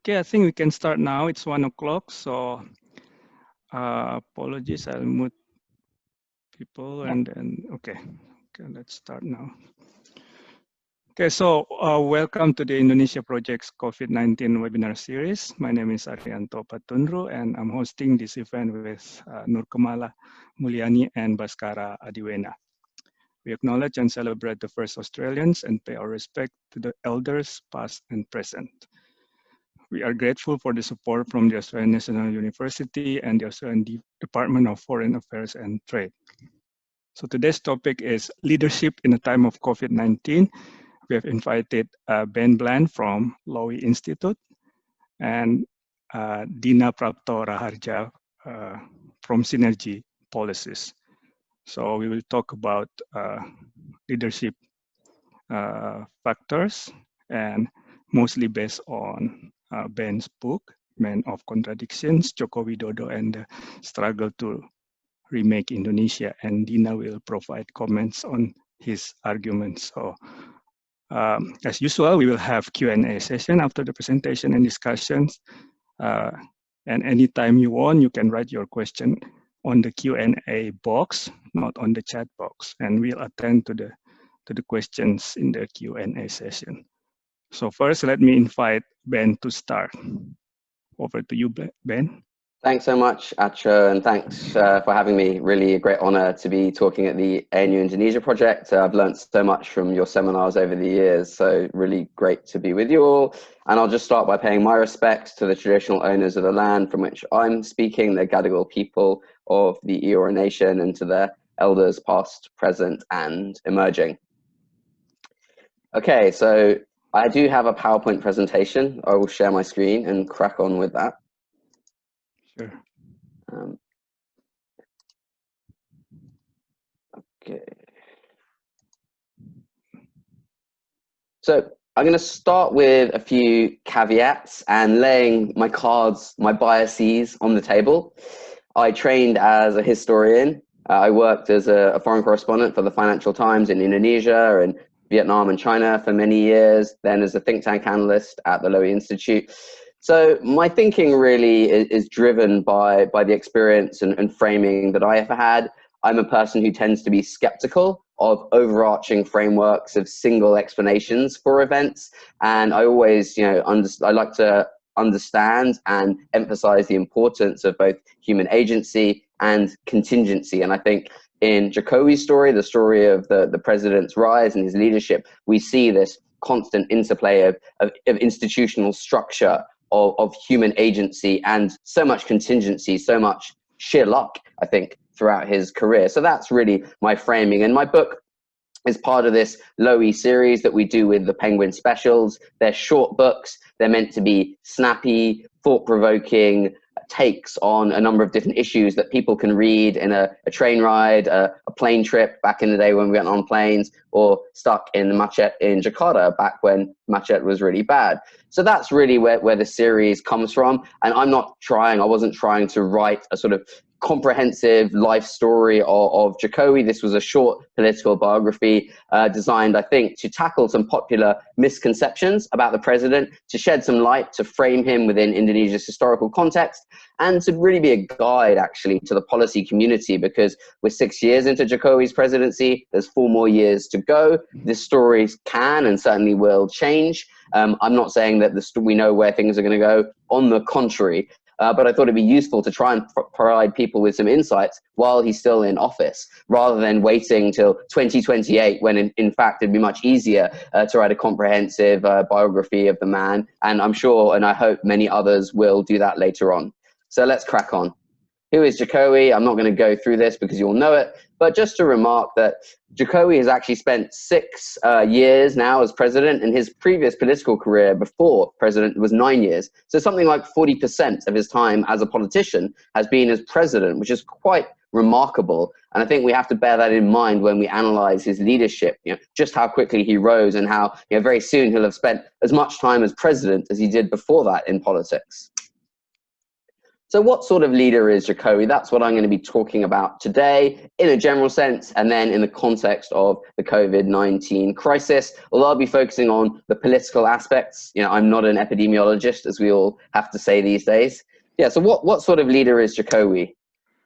Okay, I think we can start now. It's 1 o'clock, so apologies. I'll mute people and then, okay, let's start now. Okay, so welcome to the Indonesia Project's COVID-19 webinar series. My name is Arianto Patunru, and I'm hosting this event with Nurkamala Mulyani and Baskara Adiwena. We acknowledge and celebrate the first Australians and pay our respect to the elders, past and present. We are grateful for the support from the Australian National University and the Australian Department of Foreign Affairs and Trade. So today's topic is leadership in a time of COVID-19. We have invited Ben Bland from Lowy Institute and Dinna Prapto Raharja from Synergy Policies. So we will talk about leadership factors, and mostly based on Ben's book, Men of Contradictions, Joko Widodo and the Struggle to Remake Indonesia, and Dinna will provide comments on his arguments. So as usual, we will have Q&A session after the presentation and discussions. And anytime you want, you can write your question on the Q&A box, not on the chat box, and we'll attend to the questions in the Q&A session. So first, let me invite Ben to start. Over to you, Ben. Thanks so much, Acho, and thanks for having me. Really a great honor to be talking at the ANU Indonesia project. I've learned so much from your seminars over the years, so really great to be with you all. And I'll just start by paying my respects to the traditional owners of the land from which I'm speaking, the Gadigal people of the Eora Nation, and to their elders past, present, and emerging. Okay, so I do have a PowerPoint presentation. I will share my screen and crack on with that. Sure. Okay. So I'm going to start with a few caveats and laying my cards, my biases on the table. I trained as a historian. I worked as a foreign correspondent for the Financial Times in Indonesia and Vietnam and China for many years, then as a think tank analyst at the Lowy Institute. So my thinking really is driven by the experience and framing that I have had. I'm a person who tends to be skeptical of overarching frameworks of single explanations for events. And I always, I like to understand and emphasize the importance of both human agency and contingency. And I think in Jokowi's story, the story of the president's rise and his leadership, we see this constant interplay of institutional structure, of human agency, and so much contingency, so much sheer luck, I think, throughout his career. So that's really my framing. And my book is part of this Lowy series that we do with the Penguin Specials. They're short books. They're meant to be snappy, thought-provoking takes on a number of different issues that people can read in a train ride, a plane trip back in the day when we went on planes, or stuck in the macet in Jakarta back when macet was really bad. So that's really where the series comes from. And I wasn't trying to write a sort of comprehensive life story of Jokowi. This was a short political biography designed, I think, to tackle some popular misconceptions about the president, to shed some light, to frame him within Indonesia's historical context, and to really be a guide, actually, to the policy community, because we're 6 years into Jokowi's presidency. There's 4 more years to go. This story can and certainly will change. I'm not saying that we know where things are going to go. On the contrary, but I thought it'd be useful to try and provide people with some insights while he's still in office, rather than waiting till 2028, when in fact it'd be much easier to write a comprehensive biography of the man. And I'm sure, and I hope many others will do that later on. So let's crack on. Who is Jokowi? I'm not going to go through this because you all know it, but just to remark that Jokowi has actually spent 6 years now as president, and his previous political career before president was 9 years. So something like 40% of his time as a politician has been as president, which is quite remarkable. And I think we have to bear that in mind when we analyze his leadership, just how quickly he rose, and how very soon he'll have spent as much time as president as he did before that in politics. So what sort of leader is Jokowi? That's what I'm going to be talking about today in a general sense, and then in the context of the COVID-19 crisis. Although I'll be focusing on the political aspects. I'm not an epidemiologist, as we all have to say these days. Yeah, so what sort of leader is Jokowi?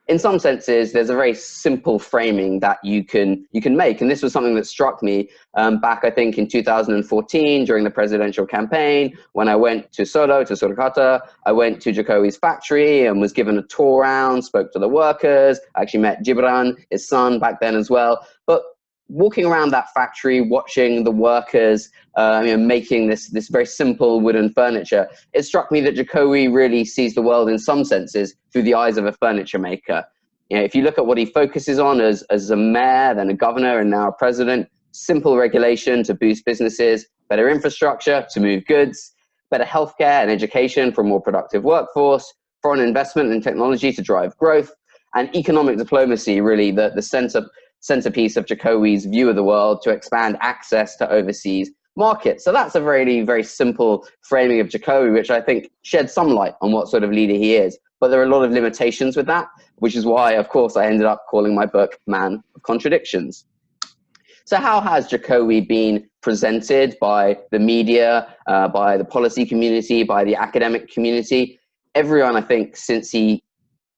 In some senses, there's a very simple framing that you can make. And this was something that struck me back, I think, in 2014 during the presidential campaign, when I went to Surakarta. I went to Jokowi's factory and was given a tour around, spoke to the workers. I actually met Gibran, his son, back then as well. But walking around that factory, watching the workers making this very simple wooden furniture, it struck me that Jokowi really sees the world in some senses through the eyes of a furniture maker. If you look at what he focuses on as a mayor, then a governor, and now a president: simple regulation to boost businesses, better infrastructure to move goods, better healthcare and education for a more productive workforce, foreign investment and technology to drive growth, and economic diplomacy, really the centerpiece of Jokowi's view of the world, to expand access to overseas markets. So that's a very, very simple framing of Jokowi, which I think sheds some light on what sort of leader he is. But there are a lot of limitations with that, which is why, of course, I ended up calling my book Man of Contradictions. So how has Jokowi been presented by the media, by the policy community, by the academic community? Everyone, I think, since he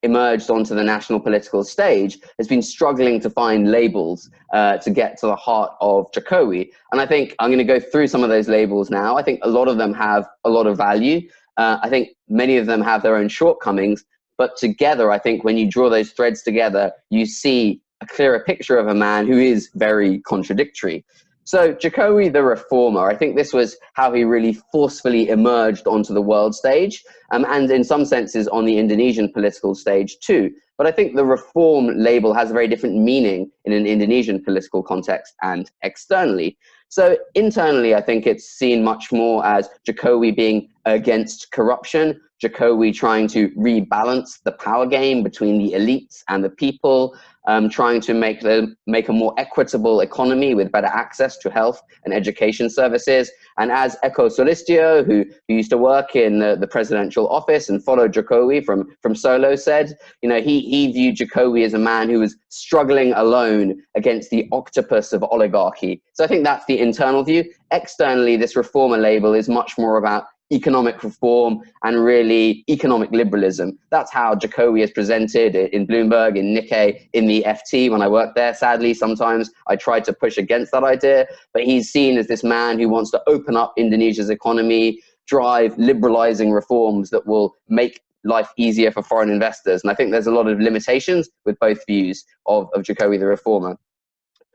emerged onto the national political stage, has been struggling to find labels to get to the heart of Jokowi. And I think I'm going to go through some of those labels now. I think a lot of them have a lot of value. I think many of them have their own shortcomings, but together, I think when you draw those threads together, you see a clearer picture of a man who is very contradictory. So Jokowi the reformer, I think this was how he really forcefully emerged onto the world stage, and in some senses on the Indonesian political stage too. But I think the reform label has a very different meaning in an Indonesian political context and externally. So internally, I think it's seen much more as Jokowi being against corruption, Jokowi trying to rebalance the power game between the elites and the people, trying to make a more equitable economy with better access to health and education services. And as Eko Sulistyo, who used to work in the presidential office and followed Jokowi from Solo, said, he viewed Jokowi as a man who was struggling alone against the octopus of oligarchy. So I think that's the internal view. Externally, this reformer label is much more about economic reform and really economic liberalism. That's how Jokowi is presented in Bloomberg, in Nikkei, in the FT. When I worked there, sadly, sometimes I tried to push against that idea, but he's seen as this man who wants to open up Indonesia's economy, drive liberalizing reforms that will make life easier for foreign investors. And I think there's a lot of limitations with both views of Jokowi the reformer.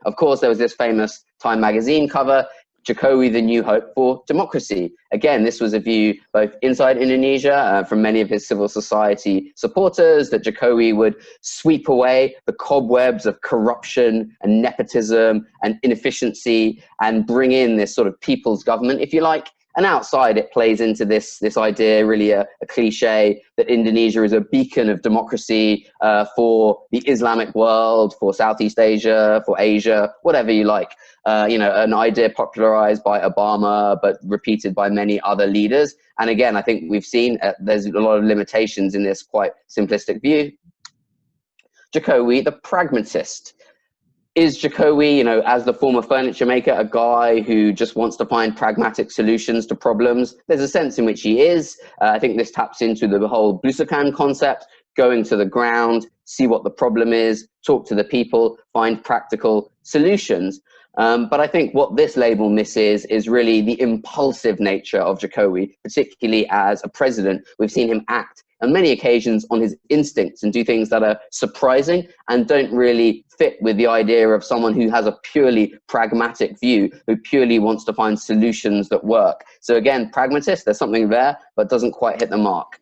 Of course, there was this famous Time magazine cover, Jokowi, the new hope for democracy. Again, this was a view both inside Indonesia from many of his civil society supporters, that Jokowi would sweep away the cobwebs of corruption and nepotism and inefficiency and bring in this sort of people's government, if you like. And outside, it plays into this idea, really a cliche, that Indonesia is a beacon of democracy for the Islamic world, for Southeast Asia, for Asia, whatever you like. An idea popularized by Obama, but repeated by many other leaders. And again, I think we've seen there's a lot of limitations in this quite simplistic view. Jokowi, the pragmatist. Is Jokowi, as the former furniture maker, a guy who just wants to find pragmatic solutions to problems? There's a sense in which he is. I think this taps into the whole Blusukan concept, going to the ground, see what the problem is, talk to the people, find practical solutions. But I think what this label misses is really the impulsive nature of Jokowi, particularly as a president. We've seen him act on many occasions on his instincts and do things that are surprising and don't really fit with the idea of someone who has a purely pragmatic view, who purely wants to find solutions that work. So again, pragmatist, there's something there, but doesn't quite hit the mark.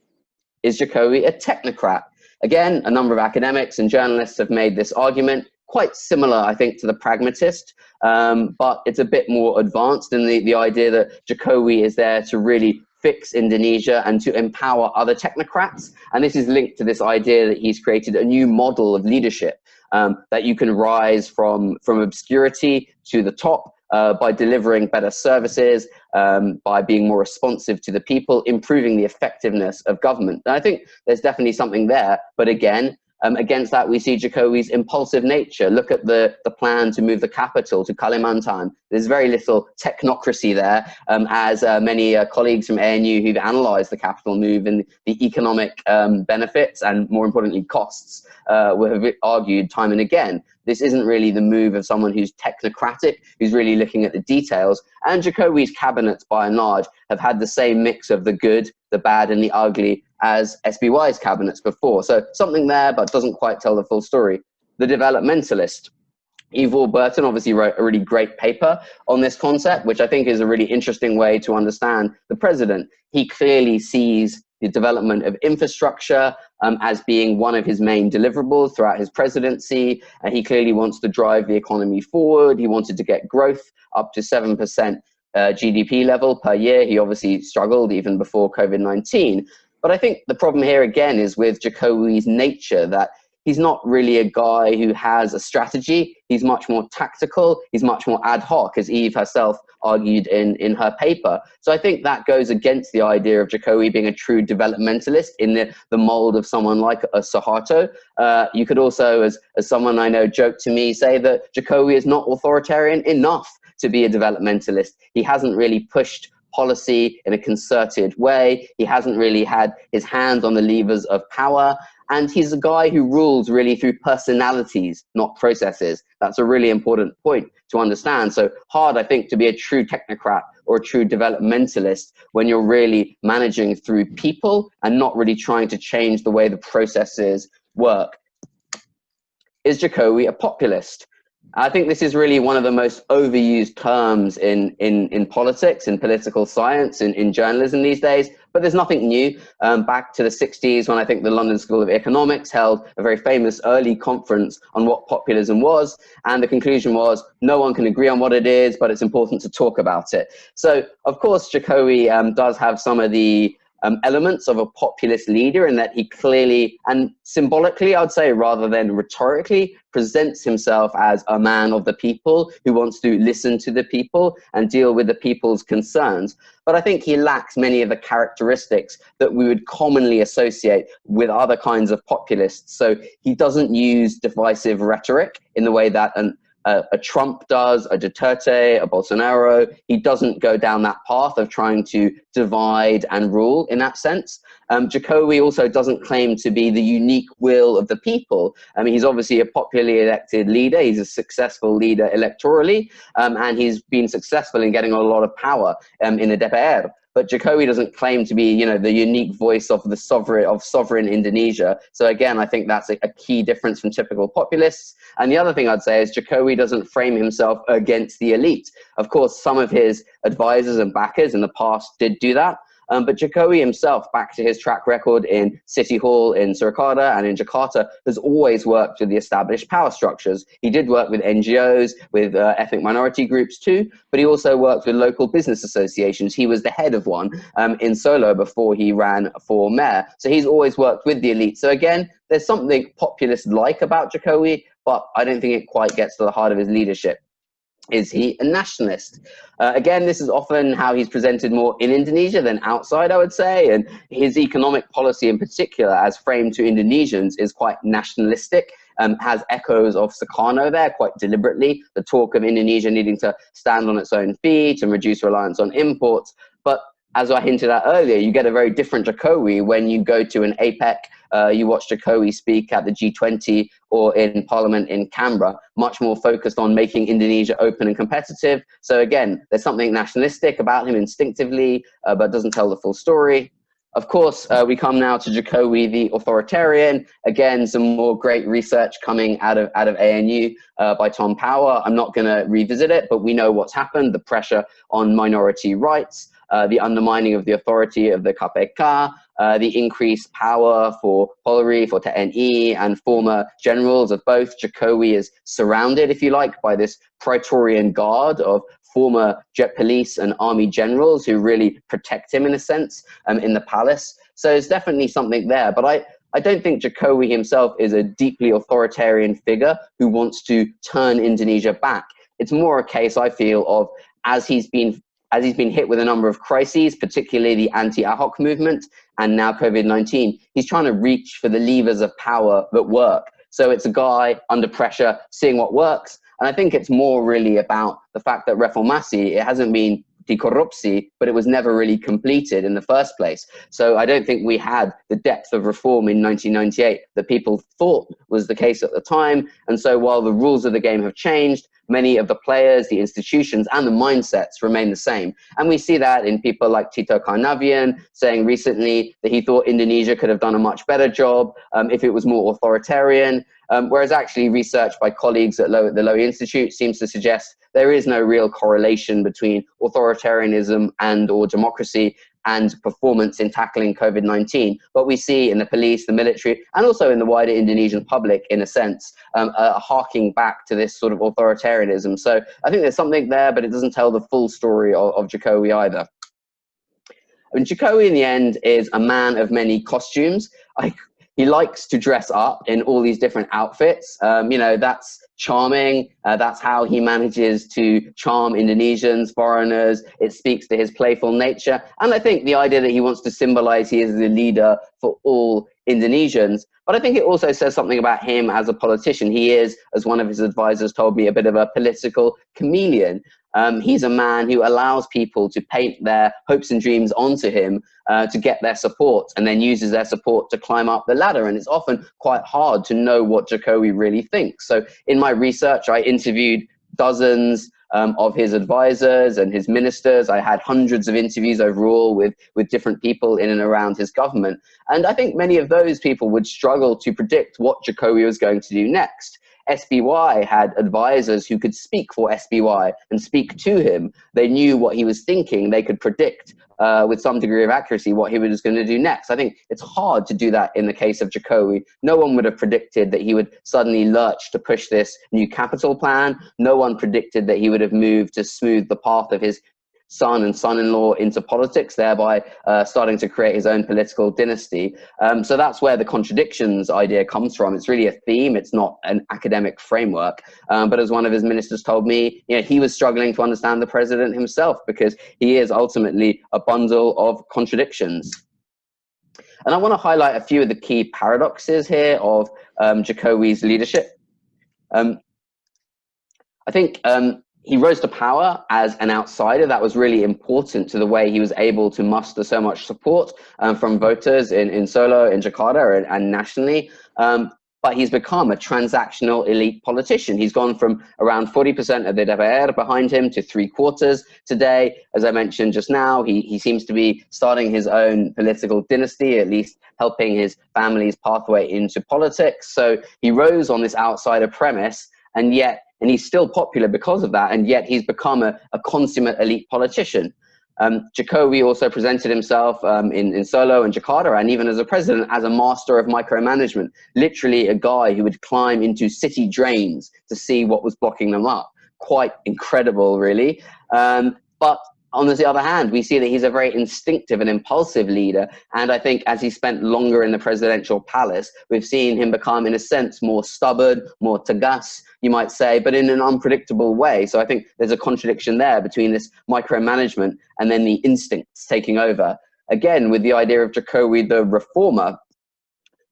Is Jokowi a technocrat? Again, a number of academics and journalists have made this argument, quite similar, I think, to the pragmatist, but it's a bit more advanced in the idea that Jokowi is there to really fix Indonesia and to empower other technocrats. And this is linked to this idea that he's created a new model of leadership, that you can rise from obscurity to the top by delivering better services, by being more responsive to the people, improving the effectiveness of government. And I think there's definitely something there. But again, against that, we see Jokowi's impulsive nature. Look at the plan to move the capital to Kalimantan. There's very little technocracy there, as many colleagues from ANU who've analysed the capital move and the economic benefits and, more importantly, costs have argued time and again. This isn't really the move of someone who's technocratic, who's really looking at the details. And Jokowi's cabinets, by and large, have had the same mix of the good, the bad, and the ugly as SBY's cabinets before. So something there, but doesn't quite tell the full story. The developmentalist. Ivor Burton obviously wrote a really great paper on this concept, which I think is a really interesting way to understand the president. He clearly sees the development of infrastructure as being one of his main deliverables throughout his presidency. And he clearly wants to drive the economy forward. He wanted to get growth up to 7% GDP level per year. He obviously struggled even before COVID-19. But I think the problem here again is with Jokowi's nature, that he's not really a guy who has a strategy. He's much more tactical. He's much more ad hoc, as Eve herself argued in her paper. So I think that goes against the idea of Jokowi being a true developmentalist in the mold of someone like a Suharto. You could also, as someone I know joked to me, say that Jokowi is not authoritarian enough to be a developmentalist. He hasn't really pushed policy in a concerted way. He hasn't really had his hands on the levers of power. And he's a guy who rules really through personalities, not processes. That's a really important point to understand. So hard, I think, to be a true technocrat or a true developmentalist when you're really managing through people and not really trying to change the way the processes work. Is Jokowi a populist? I think this is really one of the most overused terms in politics, in political science, in journalism these days. But there's nothing new. Back to the 60s, when I think the London School of Economics held a very famous early conference on what populism was. And the conclusion was, no one can agree on what it is, but it's important to talk about it. So, of course, Jokowi does have some of the elements of a populist leader, in that he clearly and symbolically, I would say, rather than rhetorically, presents himself as a man of the people who wants to listen to the people and deal with the people's concerns. But I think he lacks many of the characteristics that we would commonly associate with other kinds of populists. So he doesn't use divisive rhetoric in the way that a Trump does, a Duterte, a Bolsonaro. He doesn't go down that path of trying to divide and rule in that sense. Jokowi also doesn't claim to be the unique will of the people. I mean, he's obviously a popularly elected leader. He's a successful leader electorally, and he's been successful in getting a lot of power in the DPR. But Jokowi doesn't claim to be, the unique voice of the sovereign Indonesia. So again, I think that's a key difference from typical populists. And the other thing I'd say is Jokowi doesn't frame himself against the elite. Of course, some of his advisors and backers in the past did do that. But Jokowi himself, back to his track record in City Hall, in Surakarta and in Jakarta, has always worked with the established power structures. He did work with NGOs, with ethnic minority groups too, but he also worked with local business associations. He was the head of one in Solo before he ran for mayor. So he's always worked with the elite. So again, there's something populist-like about Jokowi, but I don't think it quite gets to the heart of his leadership. Is he a nationalist? Again, this is often how he's presented more in Indonesia than outside, I would say. And his economic policy in particular, as framed to Indonesians, is quite nationalistic, has echoes of Sukarno there quite deliberately. The talk of Indonesia needing to stand on its own feet and reduce reliance on imports. But as I hinted at earlier, you get a very different Jokowi when you go to an APEC, you watch Jokowi speak at the G20 or in Parliament in Canberra, much more focused on making Indonesia open and competitive. So again, there's something nationalistic about him instinctively, but doesn't tell the full story. Of course, we come now to Jokowi, the authoritarian. Again, some more great research coming out of ANU by Tom Power. I'm not going to revisit it, but we know what's happened, the pressure on minority rights, the undermining of the authority of the KPK, the increased power for Polri, for TNI, and former generals of both. Jokowi is surrounded, if you like, by this Praetorian Guard of former jet police and army generals who really protect him in a sense in the palace. So there's definitely something there. But I don't think Jokowi himself is a deeply authoritarian figure who wants to turn Indonesia back. it's more a case, I feel, of as he's been hit with a number of crises, particularly the anti-Ahok movement and now COVID-19, he's trying to reach for the levers of power that work. So it's a guy under pressure, seeing what works. And I think it's more really about the fact that reformasi, it hasn't been dekorupsi, but it was never really completed in the first place. So I don't think we had the depth of reform in 1998 that people thought was the case at the time. And so while the rules of the game have changed, many of the players, the institutions, and the mindsets remain the same. And we see that in people like Tito Karnavian saying recently that he thought Indonesia could have done a much better job if it was more authoritarian. Whereas actually research by colleagues at the Lowy Institute seems to suggest there is no real correlation between authoritarianism and or democracy and performance in tackling COVID-19. But we see in the police, the military, and also in the wider Indonesian public, in a sense, harking back to this sort of authoritarianism. So I think there's something there, but it doesn't tell the full story of Jokowi either. I mean, Jokowi, in the end, is a man of many costumes. He likes to dress up in all these different outfits. You know, that's charming. That's how he manages to charm Indonesians, foreigners. It speaks to his playful nature. And I think the idea that he wants to symbolize he is the leader for all Indonesians. But I think it also says something about him as a politician. He is, as one of his advisors told me, a bit of a political chameleon. He's a man who allows people to paint their hopes and dreams onto him to get their support, and then uses their support to climb up the ladder. And it's often quite hard to know what Jokowi really thinks. So in my research, I interviewed dozens of his advisors and his ministers. I had hundreds of interviews overall with different people in and around his government. And I think many of those people would struggle to predict what Jokowi was going to do next. SBY had advisors who could speak for SBY and speak to him. They knew what he was thinking. They could predict with some degree of accuracy what he was going to do next. I think it's hard to do that in the case of Jokowi. No one would have predicted that he would suddenly lurch to push this new capital plan. No one predicted that he would have moved to smooth the path of his son and son-in-law into politics, thereby starting to create his own political dynasty. So that's where the contradictions idea comes from. It's really a theme. It's not an academic framework. But as one of his ministers told me, you know, he was struggling to understand the president himself because he is ultimately a bundle of contradictions. And I want to highlight a few of the key paradoxes here of Jokowi's leadership. I think he rose to power as an outsider. That was really important to the way he was able to muster so much support from voters in Solo, in Jakarta, and nationally. But he's become a transactional elite politician. He's gone from around 40% of the DPR behind him to 3/4 today. As I mentioned just now, he seems to be starting his own political dynasty, at least helping his family's pathway into politics. So he rose on this outsider premise, and he's still popular because of that, and yet he's become a consummate elite politician. Jokowi also presented himself in Solo and Jakarta, and even as a president, as a master of micromanagement, literally a guy who would climb into city drains to see what was blocking them up. Quite incredible, really. But on the other hand, we see that he's a very instinctive and impulsive leader. And I think as he spent longer in the presidential palace, we've seen him become, in a sense, more stubborn, more tegas, you might say, but in an unpredictable way. So I think there's a contradiction there between this micromanagement and then the instincts taking over. Again, with the idea of Jokowi, the reformer,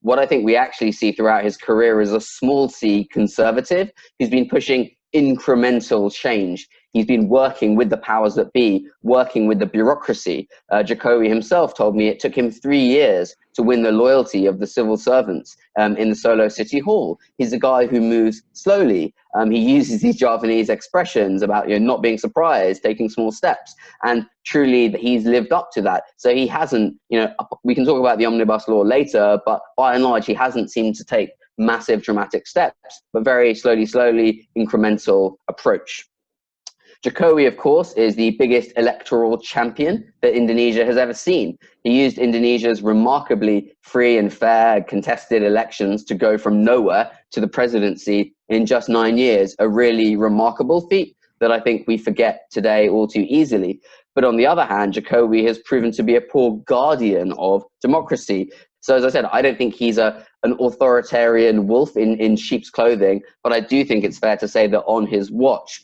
what I think we actually see throughout his career is a small c conservative who's been pushing incremental change. He's been working with the powers that be, working with the bureaucracy. Jokowi himself told me it took him 3 years to win the loyalty of the civil servants in the Solo City Hall. He's a guy who moves slowly. He uses these Javanese expressions about not being surprised, taking small steps, and truly he's lived up to that. So he hasn't, we can talk about the omnibus law later, but by and large, he hasn't seemed to take massive dramatic steps, but very slowly incremental approach. Jokowi, of course, is the biggest electoral champion that Indonesia has ever seen. He used Indonesia's remarkably free and fair contested elections to go from nowhere to the presidency in just 9 years, a really remarkable feat that I think we forget today all too easily. But on the other hand, Jokowi has proven to be a poor guardian of democracy. So as I said, I don't think he's an authoritarian wolf in sheep's clothing, but I do think it's fair to say that on his watch,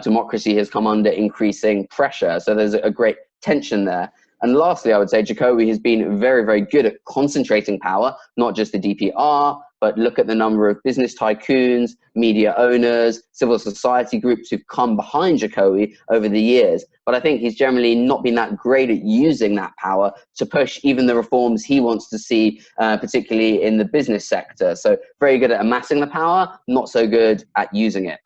democracy has come under increasing pressure. So there's a great tension there. And lastly, I would say Jokowi has been very, very good at concentrating power, not just the DPR, but look at the number of business tycoons, media owners, civil society groups who've come behind Jokowi over the years. But I think he's generally not been that great at using that power to push even the reforms he wants to see, particularly in the business sector. So very good at amassing the power, not so good at using it.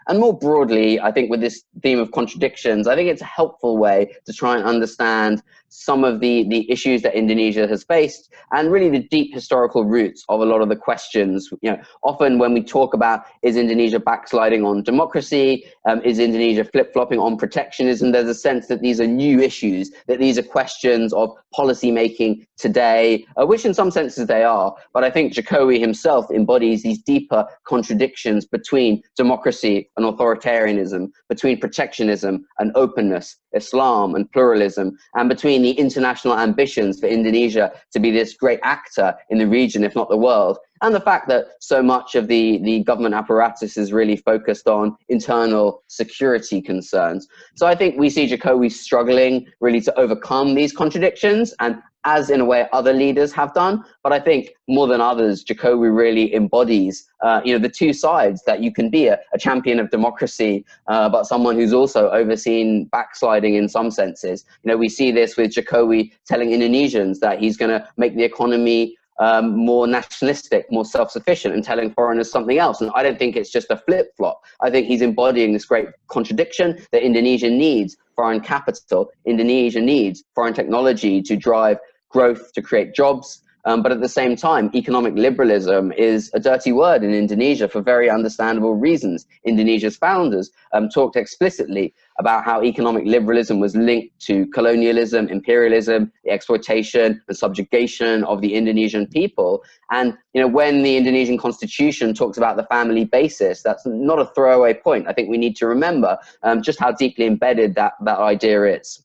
And more broadly, I think with this theme of contradictions, I think it's a helpful way to try and understand some of the issues that Indonesia has faced and really the deep historical roots of a lot of the questions. You know, often when we talk about, is Indonesia backsliding on democracy? Is Indonesia flip-flopping on protectionism? There's a sense that these are new issues, that these are questions of policy making today, which in some senses they are. But I think Jokowi himself embodies these deeper contradictions between democracy and authoritarianism, between protectionism and openness, Islam and pluralism, and between the international ambitions for Indonesia to be this great actor in the region, if not the world, and the fact that so much of the government apparatus is really focused on internal security concerns. So I think we see Jokowi struggling really to overcome these contradictions, and as in a way other leaders have done. But I think more than others, Jokowi really embodies the two sides, that you can be a champion of democracy, but someone who's also overseen backsliding in some senses. You know, we see this with Jokowi telling Indonesians that he's going to make the economy more nationalistic, more self-sufficient, and telling foreigners something else. And I don't think it's just a flip-flop. I think he's embodying this great contradiction that Indonesia needs foreign capital, Indonesia needs foreign technology to drive growth, to create jobs. But at the same time, economic liberalism is a dirty word in Indonesia for very understandable reasons. Indonesia's founders talked explicitly about how economic liberalism was linked to colonialism, imperialism, the exploitation and subjugation of the Indonesian people. And when the Indonesian constitution talks about the family basis, that's not a throwaway point. I think we need to remember just how deeply embedded that idea is.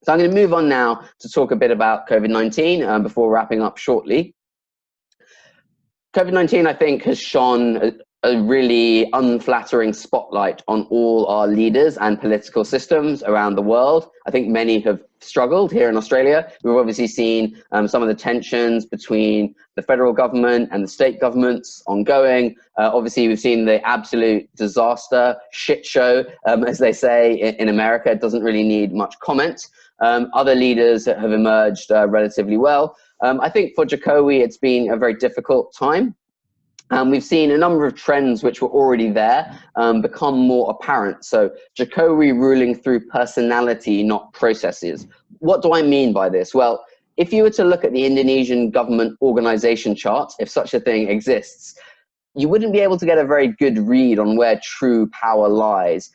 So I'm going to move on now to talk a bit about COVID-19 before wrapping up shortly. COVID-19, I think, has shone a really unflattering spotlight on all our leaders and political systems around the world. I think many have struggled here in Australia. We've obviously seen some of the tensions between the federal government and the state governments ongoing. Obviously, we've seen the absolute disaster, shit show, as they say in America. It doesn't really need much comment. Other leaders have emerged relatively well. I think for Jokowi, it's been a very difficult time. We've seen a number of trends which were already there become more apparent. So Jokowi ruling through personality, not processes. What do I mean by this? Well, if you were to look at the Indonesian government organization chart, if such a thing exists, you wouldn't be able to get a very good read on where true power lies.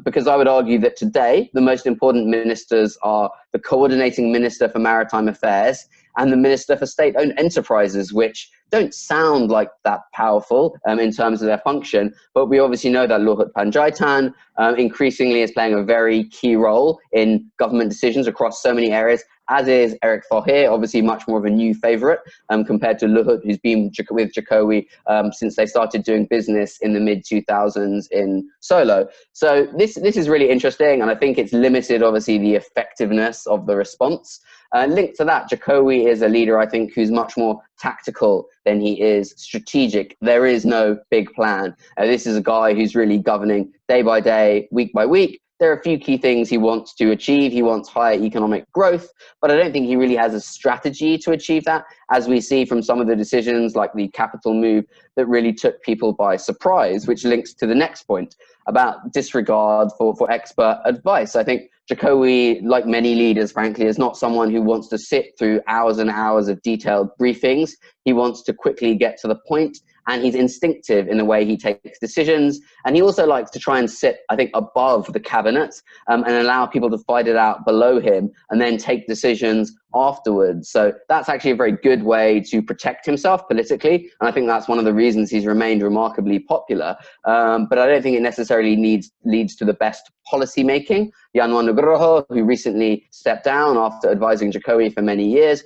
Because I would argue that today, the most important ministers are the coordinating minister for maritime affairs and the minister for state-owned enterprises, which don't sound like that powerful in terms of their function. But we obviously know that Luhut Panjaitan increasingly is playing a very key role in government decisions across so many areas, as is Erick Thohir, obviously much more of a new favorite compared to Luhut, who's been with Jokowi since they started doing business in the mid-2000s in Solo. So this is really interesting, and I think it's limited, obviously, the effectiveness of the response. Linked to that, Jokowi is a leader, I think, who's much more tactical than he is strategic. There is no big plan. This is a guy who's really governing day by day, week by week. There are a few key things he wants to achieve. He wants higher economic growth, but I don't think he really has a strategy to achieve that, as we see from some of the decisions like the capital move that really took people by surprise, which links to the next point about disregard for expert advice. I think Jokowi, like many leaders, frankly, is not someone who wants to sit through hours and hours of detailed briefings. He wants to quickly get to the point, and he's instinctive in the way he takes decisions. And he also likes to try and sit, I think, above the cabinet and allow people to fight it out below him and then take decisions afterwards. So that's actually a very good way to protect himself politically. And I think that's one of the reasons he's remained remarkably popular. But I don't think it necessarily leads to the best policy making. Yanwan Nugroho, who recently stepped down after advising Jokowi for many years,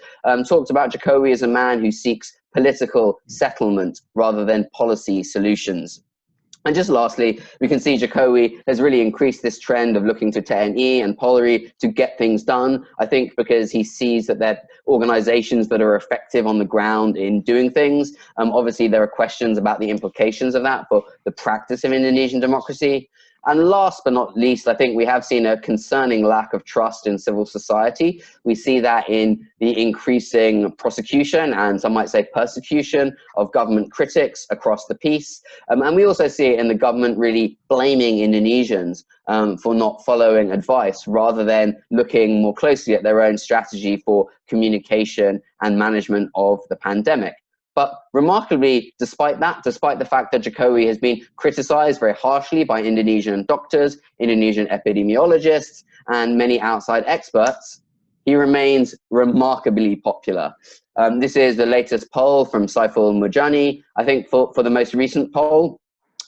talked about Jokowi as a man who seeks political settlement rather than policy solutions. And just lastly, we can see Jokowi has really increased this trend of looking to TNI and Polri to get things done. I think because he sees that they're organizations that are effective on the ground in doing things. Obviously, there are questions about the implications of that for the practice of Indonesian democracy. And last but not least, I think we have seen a concerning lack of trust in civil society. We see that in the increasing prosecution and some might say persecution of government critics across the piece. And we also see it in the government really blaming Indonesians for not following advice rather than looking more closely at their own strategy for communication and management of the pandemic. But remarkably, despite the fact that Jokowi has been criticized very harshly by Indonesian doctors, Indonesian epidemiologists, and many outside experts, he remains remarkably popular. This is the latest poll from Saiful Mujani. I think for the most recent poll,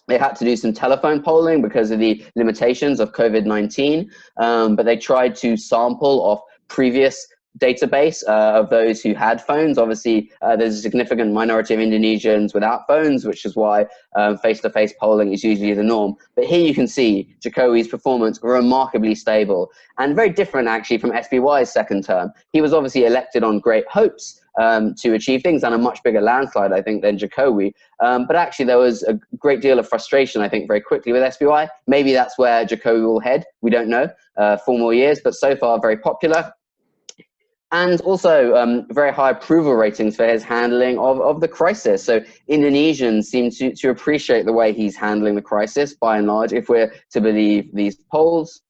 they had to do some telephone polling because of the limitations of COVID-19, but they tried to sample off previous database of those who had phones. Obviously, there's a significant minority of Indonesians without phones, which is why face-to-face polling is usually the norm. But here you can see Jokowi's performance remarkably stable and very different actually from SBY's second term. He was obviously elected on great hopes to achieve things and a much bigger landslide, I think, than Jokowi. But actually, there was a great deal of frustration, I think, very quickly with SBY. Maybe that's where Jokowi will head. We don't know. 4 more years, but so far very popular. And also very high approval ratings for his handling of the crisis. So Indonesians seem to appreciate the way he's handling the crisis, by and large, if we're to believe these polls.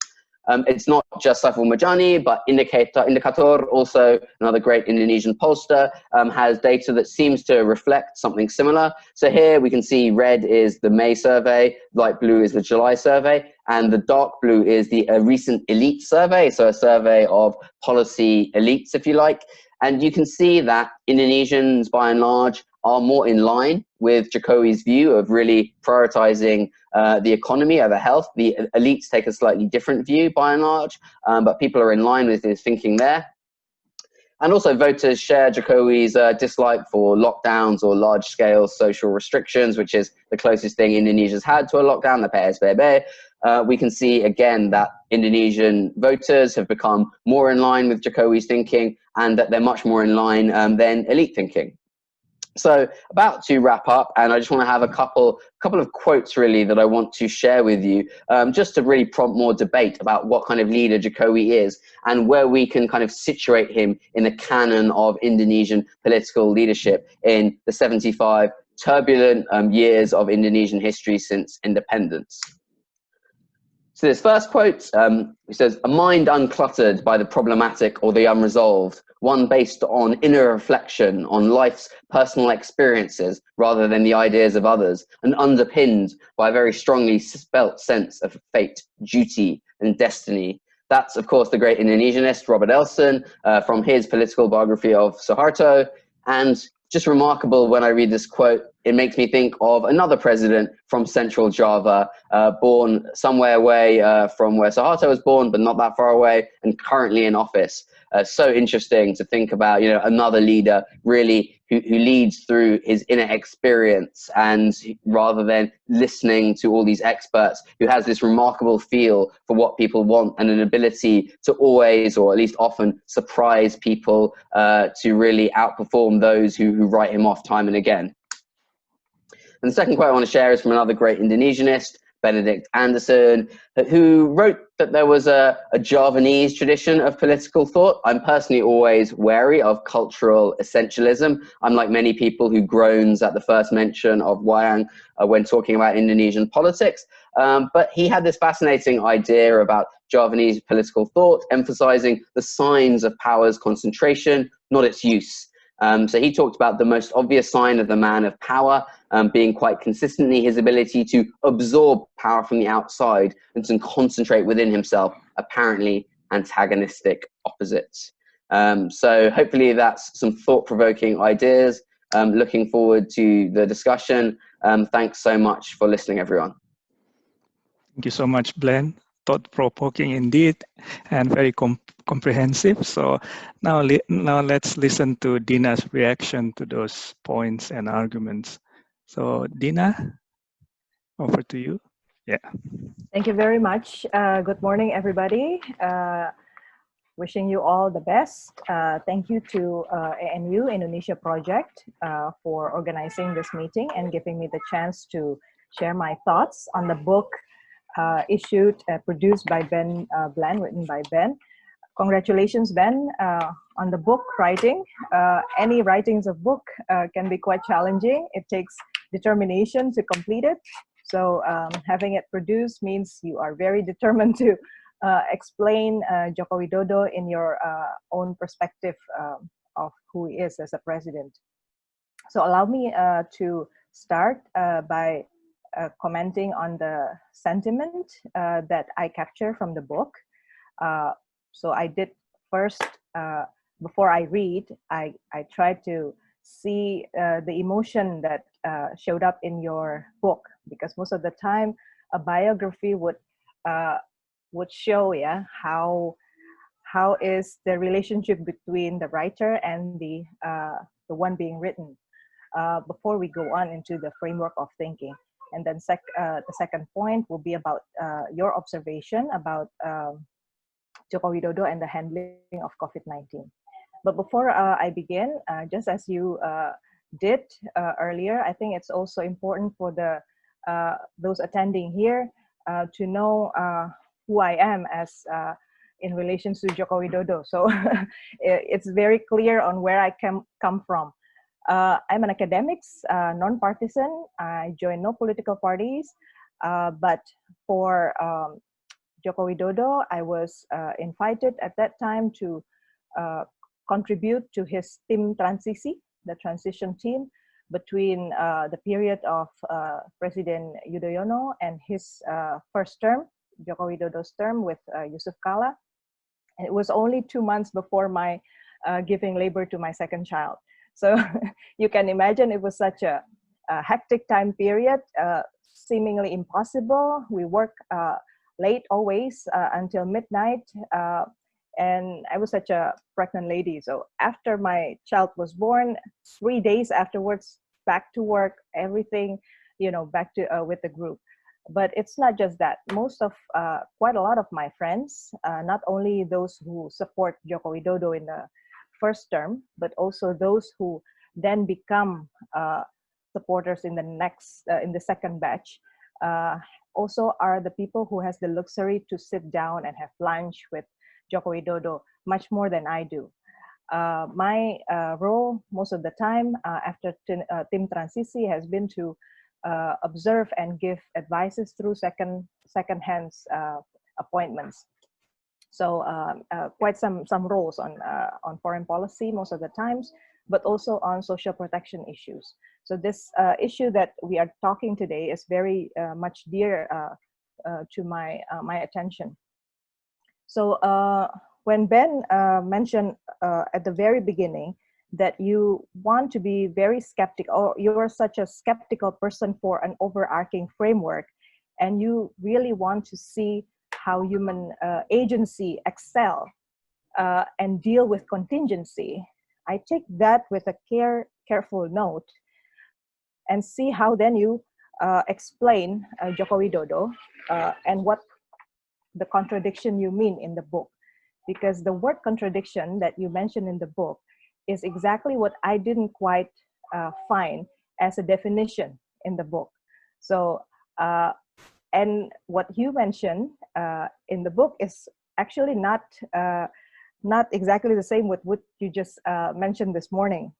It's not just Saiful Mujani, but Indikator, also another great Indonesian pollster, has data that seems to reflect something similar. So here we can see red is the May survey, light blue is the July survey, and the dark blue is the recent elite survey, so a survey of policy elites, if you like. And you can see that Indonesians, by and large, are more in line with Jokowi's view of really prioritizing the economy over health. The elites take a slightly different view, by and large, but people are in line with his thinking there. And also voters share Jokowi's dislike for lockdowns or large-scale social restrictions, which is the closest thing Indonesia's had to a lockdown, the PSBB. We can see, again, that Indonesian voters have become more in line with Jokowi's thinking and that they're much more in line than elite thinking. So about to wrap up, and I just want to have a couple of quotes really that I want to share with you, just to really prompt more debate about what kind of leader Jokowi is and where we can kind of situate him in the canon of Indonesian political leadership in the 75 turbulent years of Indonesian history since independence. So this first quote, it says, "A mind uncluttered by the problematic or the unresolved, one based on inner reflection on life's personal experiences rather than the ideas of others, and underpinned by a very strongly felt sense of fate, duty, and destiny." That's, of course, the great Indonesianist Robert Elson from his political biography of Suharto. And just remarkable when I read this quote, it makes me think of another president from Central Java, born somewhere away from where Suharto was born, but not that far away, and currently in office. So interesting to think about, another leader really who leads through his inner experience, and rather than listening to all these experts, who has this remarkable feel for what people want and an ability to always, or at least often, surprise people to really outperform those who write him off time and again. And the second quote I want to share is from another great Indonesianist, Benedict Anderson, who wrote that there was a Javanese tradition of political thought. I'm personally always wary of cultural essentialism. I'm like many people who groans at the first mention of wayang when talking about Indonesian politics. But he had this fascinating idea about Javanese political thought, emphasizing the signs of power's concentration, not its use. So he talked about the most obvious sign of the man of power being quite consistently his ability to absorb power from the outside and to concentrate within himself, apparently antagonistic opposites. So hopefully that's some thought-provoking ideas. Looking forward to the discussion. Thanks so much for listening, everyone. Thank you so much, Glenn. Thought-provoking indeed, and very comprehensive. So now let's listen to Dinna's reaction to those points and arguments. So Dinna? over to you. Yeah. Thank you very much. Good morning, everybody. Wishing you all the best. Thank you to ANU Indonesia Project for organizing this meeting and giving me the chance to share my thoughts on the book produced by Ben Bland, written by Ben. Congratulations, Ben, on the book writing. Any writings of book can be quite challenging. It takes determination to complete it. So having it produced means you are very determined to explain Joko Widodo in your own perspective of who he is as a president. So allow me to start by commenting on the sentiment that I capture from the book. So I did first, before I read, I tried to see the emotion that showed up in your book, because most of the time a biography would show, yeah, how is the relationship between the writer and the one being written before we go on into the framework of thinking. And then the second point will be about your observation about Joko Widodo and the handling of COVID-19. But before I begin, just as you did earlier, I think it's also important for those attending here to know who I am as in relation to Joko Widodo. So it's very clear on where I come from. I'm an academics, non-partisan. I joined no political parties, but for Joko Widodo, I was invited at that time to contribute to his tim transisi, the transition team between the period of President Yudhoyono and his first term, Joko Widodo's term with Yusuf Kala. And it was only 2 months before my giving labor to my second child. So you can imagine it was such a hectic time period, seemingly impossible. We work late always until midnight. And I was such a pregnant lady. So after my child was born, 3 days afterwards, back to work, everything, back to with the group. But it's not just that. Most of, quite a lot of my friends, not only those who support Joko Widodo in the first term, but also those who then become supporters in the next, in the second batch, also are the people who has the luxury to sit down and have lunch with Joko Widodo much more than I do. My role most of the time after Tim Transisi has been to observe and give advices through second-hand appointments. So quite some roles on foreign policy most of the times, but also on social protection issues. So this issue that we are talking today is very much dear to my attention. So when Ben mentioned at the very beginning that you want to be very skeptical, or you're such a skeptical person for an overarching framework, and you really want to see how human agency excel and deal with contingency, I take that with a careful note and see how then you explain Joko Widodo and what the contradiction you mean in the book. Because the word contradiction that you mentioned in the book is exactly what I didn't quite find as a definition in the book. So, and what you mentioned in the book is actually not exactly the same with what you just mentioned this morning.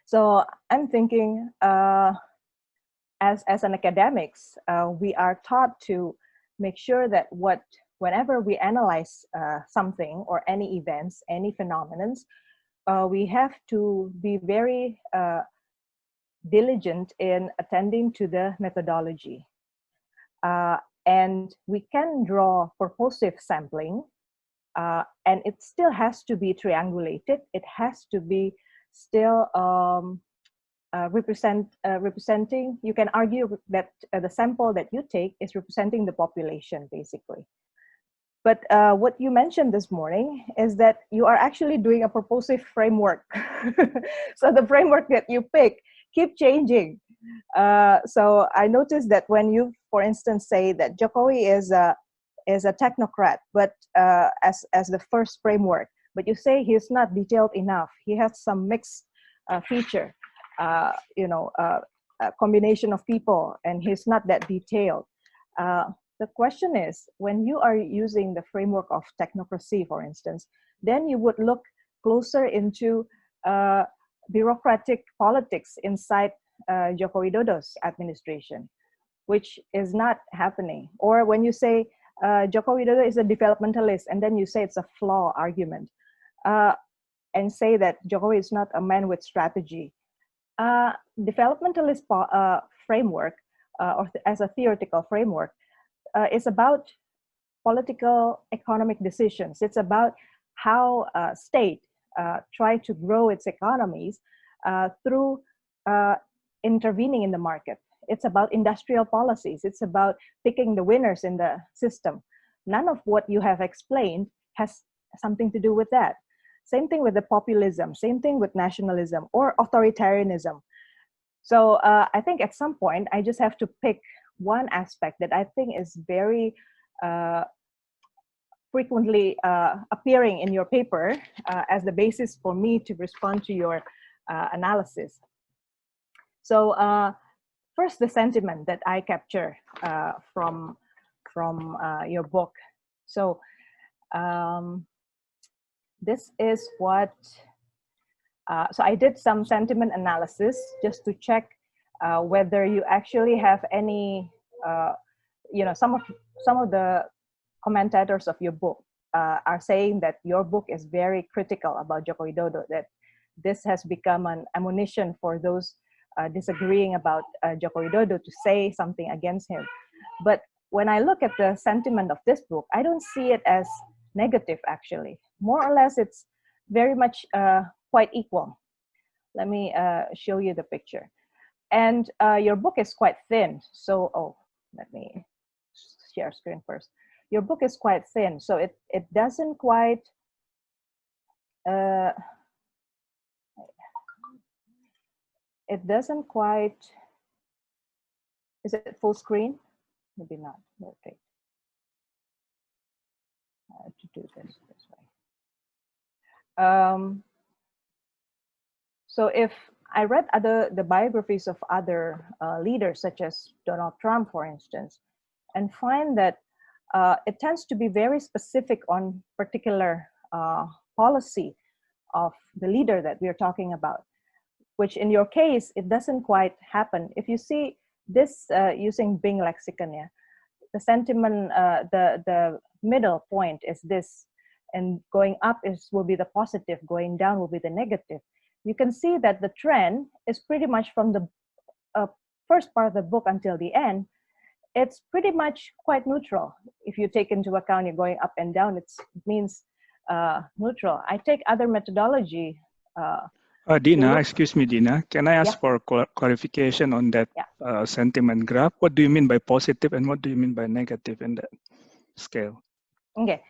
So I'm thinking, as an academics, we are taught to make sure that whenever we analyze something or any events, any phenomenons, we have to be very diligent in attending to the methodology. And we can draw purposive sampling, and it still has to be triangulated. It has to be still representing, you can argue that the sample that you take is representing the population, basically. But what you mentioned this morning is that you are actually doing a purposive framework. So the framework that you pick keep changing. So I noticed that when you, for instance, say that Jokowi is a technocrat, but as the first framework, but you say he's not detailed enough. He has some mixed feature, a combination of people, and he's not that detailed. The question is, when you are using the framework of technocracy, for instance, then you would look closer into bureaucratic politics inside Joko Widodo's administration, which is not happening. Or when you say Joko Widodo is a developmentalist, and then you say it's a flaw argument, and say that Jokowi is not a man with strategy. Developmentalist framework, or as a theoretical framework, is about political economic decisions. It's about how state try to grow its economies through intervening in the market. It's about industrial policies. It's about picking the winners in the system. None of what you have explained has something to do with that. Same thing with the populism, same thing with nationalism or authoritarianism. So I think at some point, I just have to pick one aspect that I think is very frequently appearing in your paper as the basis for me to respond to your analysis. So first, the sentiment that I capture from your book. So this is what, so I did some sentiment analysis just to check whether you actually have any, some of the commentators of your book are saying that your book is very critical about Joko Widodo, that this has become an ammunition for those disagreeing about Joko Widodo to say something against him. But when I look at the sentiment of this book, I don't see it as negative, actually. More or less, it's very much quite equal. Let me show you the picture. And your book is quite thin. So, let me share screen first. Your book is quite thin, so it doesn't quite, is it full screen? Maybe not, okay. I have to do this way. So if I read the biographies of other leaders, such as Donald Trump, for instance, and find that it tends to be very specific on particular policy of the leader that we're talking about, which in your case, it doesn't quite happen. If you see this using Bing lexicon, yeah, the sentiment, the middle point is this, and going up will be the positive, going down will be the negative. You can see that the trend is pretty much from the first part of the book until the end. It's pretty much quite neutral. If you take into account you're going up and down, it means neutral. I take other methodology. Dinna, excuse me, Dinna. Can I ask for clarification on that sentiment graph? What do you mean by positive and what do you mean by negative in that scale? Okay,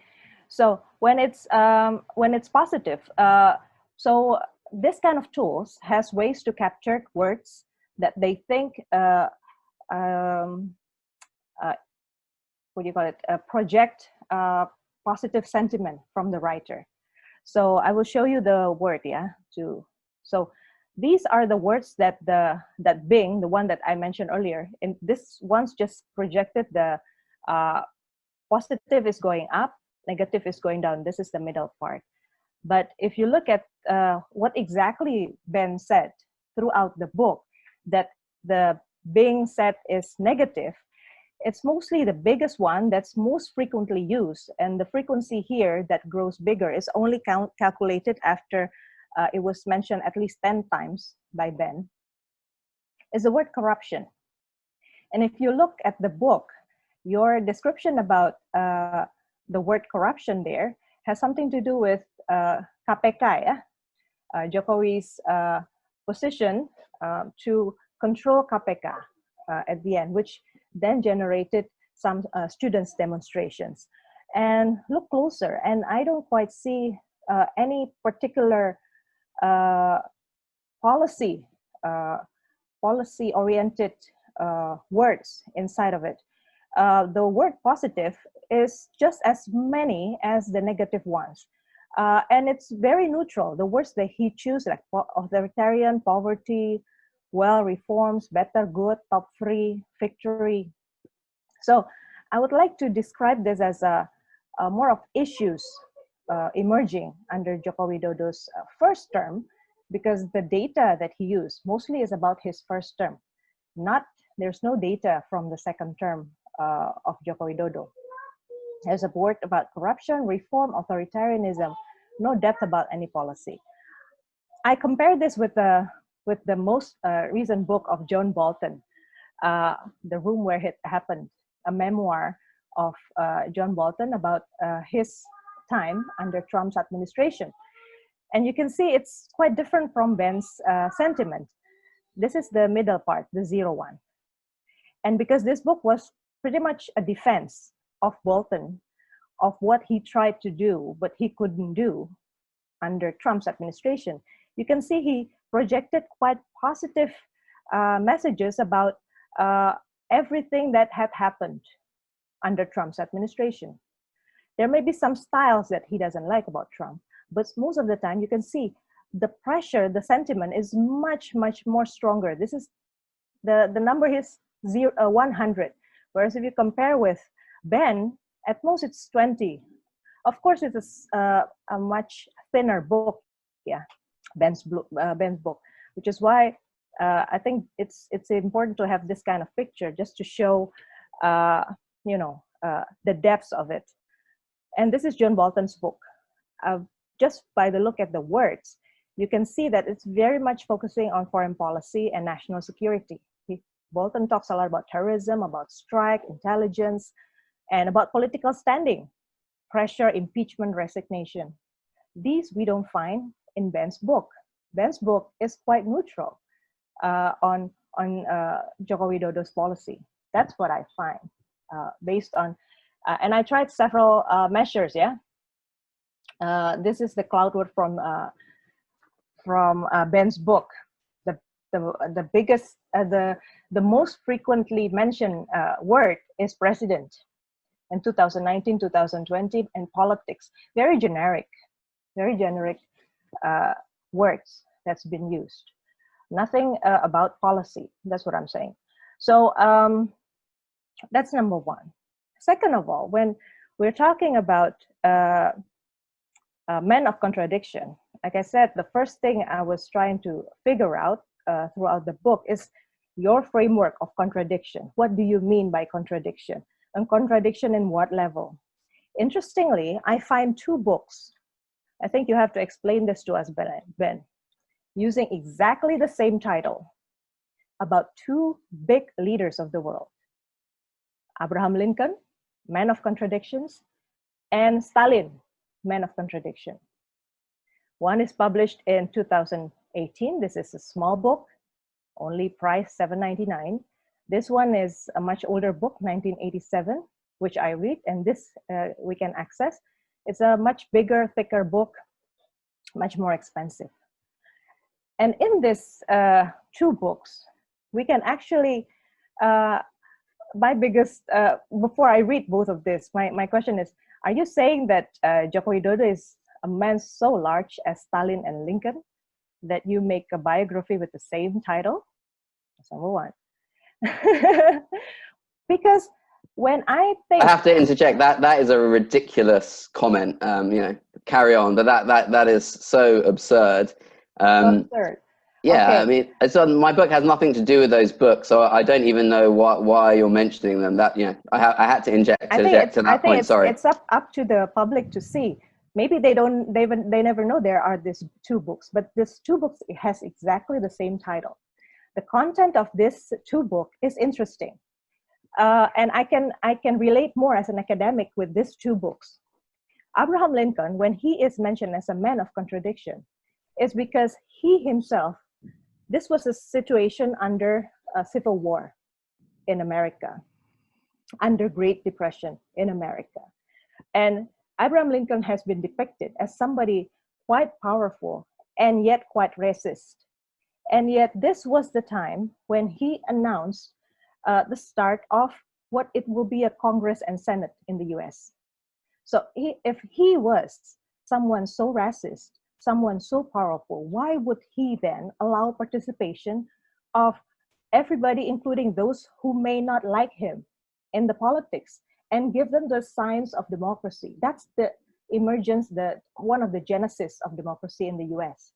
so when it's positive, so this kind of tools has ways to capture words that they think what do you call it? Project positive sentiment from the writer. So I will show you the word, So these are the words that that Bing, the one that I mentioned earlier, and this one's just projected the positive is going up, negative is going down. This is the middle part. But if you look at what exactly Ben said throughout the book, that the Bing set is negative, it's mostly the biggest one that's most frequently used. And the frequency here that grows bigger is only calculated after it was mentioned at least 10 times by Ben, is the word corruption. And if you look at the book, your description about the word corruption there has something to do with KPK, Jokowi's position to control KPK at the end, which then generated some students' demonstrations. And look closer, and I don't quite see any particular policy policy-oriented words inside of it. The word positive is just as many as the negative ones. And it's very neutral. The words that he chooses, like authoritarian, poverty, well, reforms, better, good, top free, victory. So I would like to describe this as a more of issues emerging under Joko Widodo's first term, because the data that he used mostly is about his first term. There's no data from the second term of Joko Widodo. There's a word about corruption, reform, authoritarianism, no depth about any policy. I compare this with the most recent book of John Bolton, The Room Where It Happened, a memoir of John Bolton about his time under Trump's administration. And you can see it's quite different from Ben's sentiment. This is the middle part, the 01. And because this book was pretty much a defense of Bolton, of what he tried to do, but he couldn't do under Trump's administration, you can see he projected quite positive messages about everything that had happened under Trump's administration. There may be some styles that he doesn't like about Trump, but most of the time you can see the pressure, the sentiment is much, much more stronger. This is the number is 100. Whereas if you compare with Ben, at most it's 20. Of course, it's a much thinner book, yeah, Ben's book, which is why I think it's important to have this kind of picture just to show, the depths of it. And this is John Bolton's book. Just by the look at the words, you can see that it's very much focusing on foreign policy and national security. Bolton talks a lot about terrorism, about strike, intelligence, and about political standing, pressure, impeachment, resignation. These we don't find in Ben's book. Ben's book is quite neutral on Joko Widodo's policy. That's what I find based on, and I tried several measures. Yeah, this is the cloud word from Ben's book. The biggest, the most frequently mentioned word is president in 2019, 2020, and politics. Very generic words that's been used. Nothing about policy. That's what I'm saying. So that's number one. Second of all, when we're talking about men of contradiction, like I said, the first thing I was trying to figure out throughout the book is your framework of contradiction. What do you mean by contradiction? And contradiction in what level? Interestingly, I find two books. I think you have to explain this to us, Ben, using exactly the same title about two big leaders of the world. Abraham Lincoln, Man of Contradictions, and Stalin, Man of Contradiction. One is published in 2018. This is a small book, only price $7.99. This one is a much older book, 1987, which I read, and this we can access. It's a much bigger, thicker book, much more expensive. And in this two books, we can actually, my biggest, before I read both of this, my question is, are you saying that Joko Widodo is a man so large as Stalin and Lincoln that you make a biography with the same title? That's number one. Because when I think, I have to interject, that is a ridiculous comment. Carry on, but that is so absurd. absurd. Yeah, Okay. I mean, my book has nothing to do with those books, so I don't even know why you're mentioning them. That I had to interject to that point. Sorry. It's up to the public to see. Maybe they never know there are these two books, but this two books has exactly the same title. The content of this two book is interesting, and I can relate more as an academic with these two books. Abraham Lincoln, when he is mentioned as a man of contradiction, is because he himself, this was a situation under a civil war in America, under Great Depression in America. And Abraham Lincoln has been depicted as somebody quite powerful and yet quite racist. And yet this was the time when he announced the start of what it will be a Congress and Senate in the US. So if he was someone so racist, someone so powerful, why would he then allow participation of everybody, including those who may not like him, in the politics, and give them the signs of democracy? That's the emergence, one of the genesis of democracy in the US.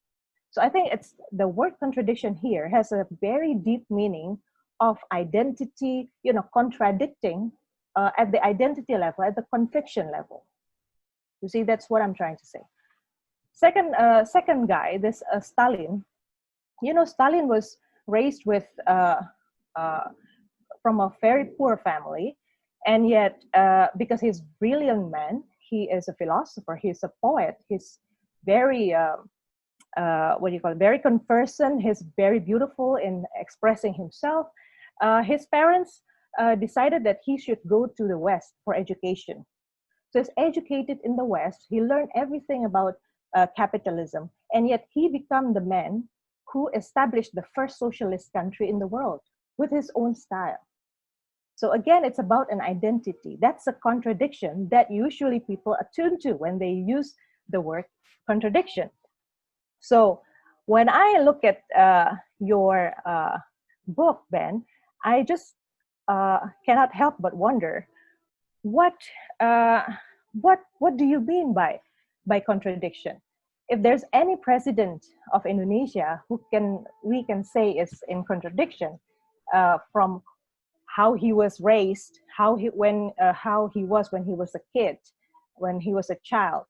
So I think it's the word contradiction here has a very deep meaning of identity, contradicting at the identity level, at the conviction level. You see, that's what I'm trying to say. Second guy, this Stalin. Stalin was raised with from a very poor family, and yet because he's a brilliant man, he is a philosopher, he's a poet, he's very very conversant, he's very beautiful in expressing himself. His parents decided that he should go to the West for education. So he's educated in the West, he learned everything about capitalism, and yet he became the man who established the first socialist country in the world with his own style. So again, it's about an identity. That's a contradiction that usually people attune to when they use the word contradiction. So when I look at your book, Ben, I just cannot help but wonder, what do you mean by contradiction? If there's any president of Indonesia who we can say is in contradiction from how he was raised, how he was when he was a kid, when he was a child,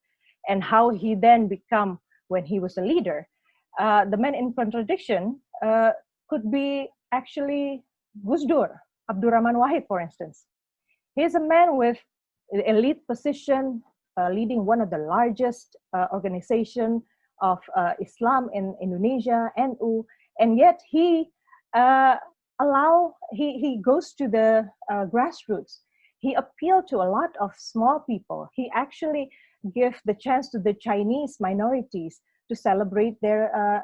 and how he then become when he was a leader, the man in contradiction could be actually Gus Dur, Abdurrahman Wahid, for instance. He's a man with elite position, leading one of the largest organization of Islam in Indonesia, NU, and yet he goes to the grassroots. He appealed to a lot of small people. He actually gave the chance to the Chinese minorities to celebrate their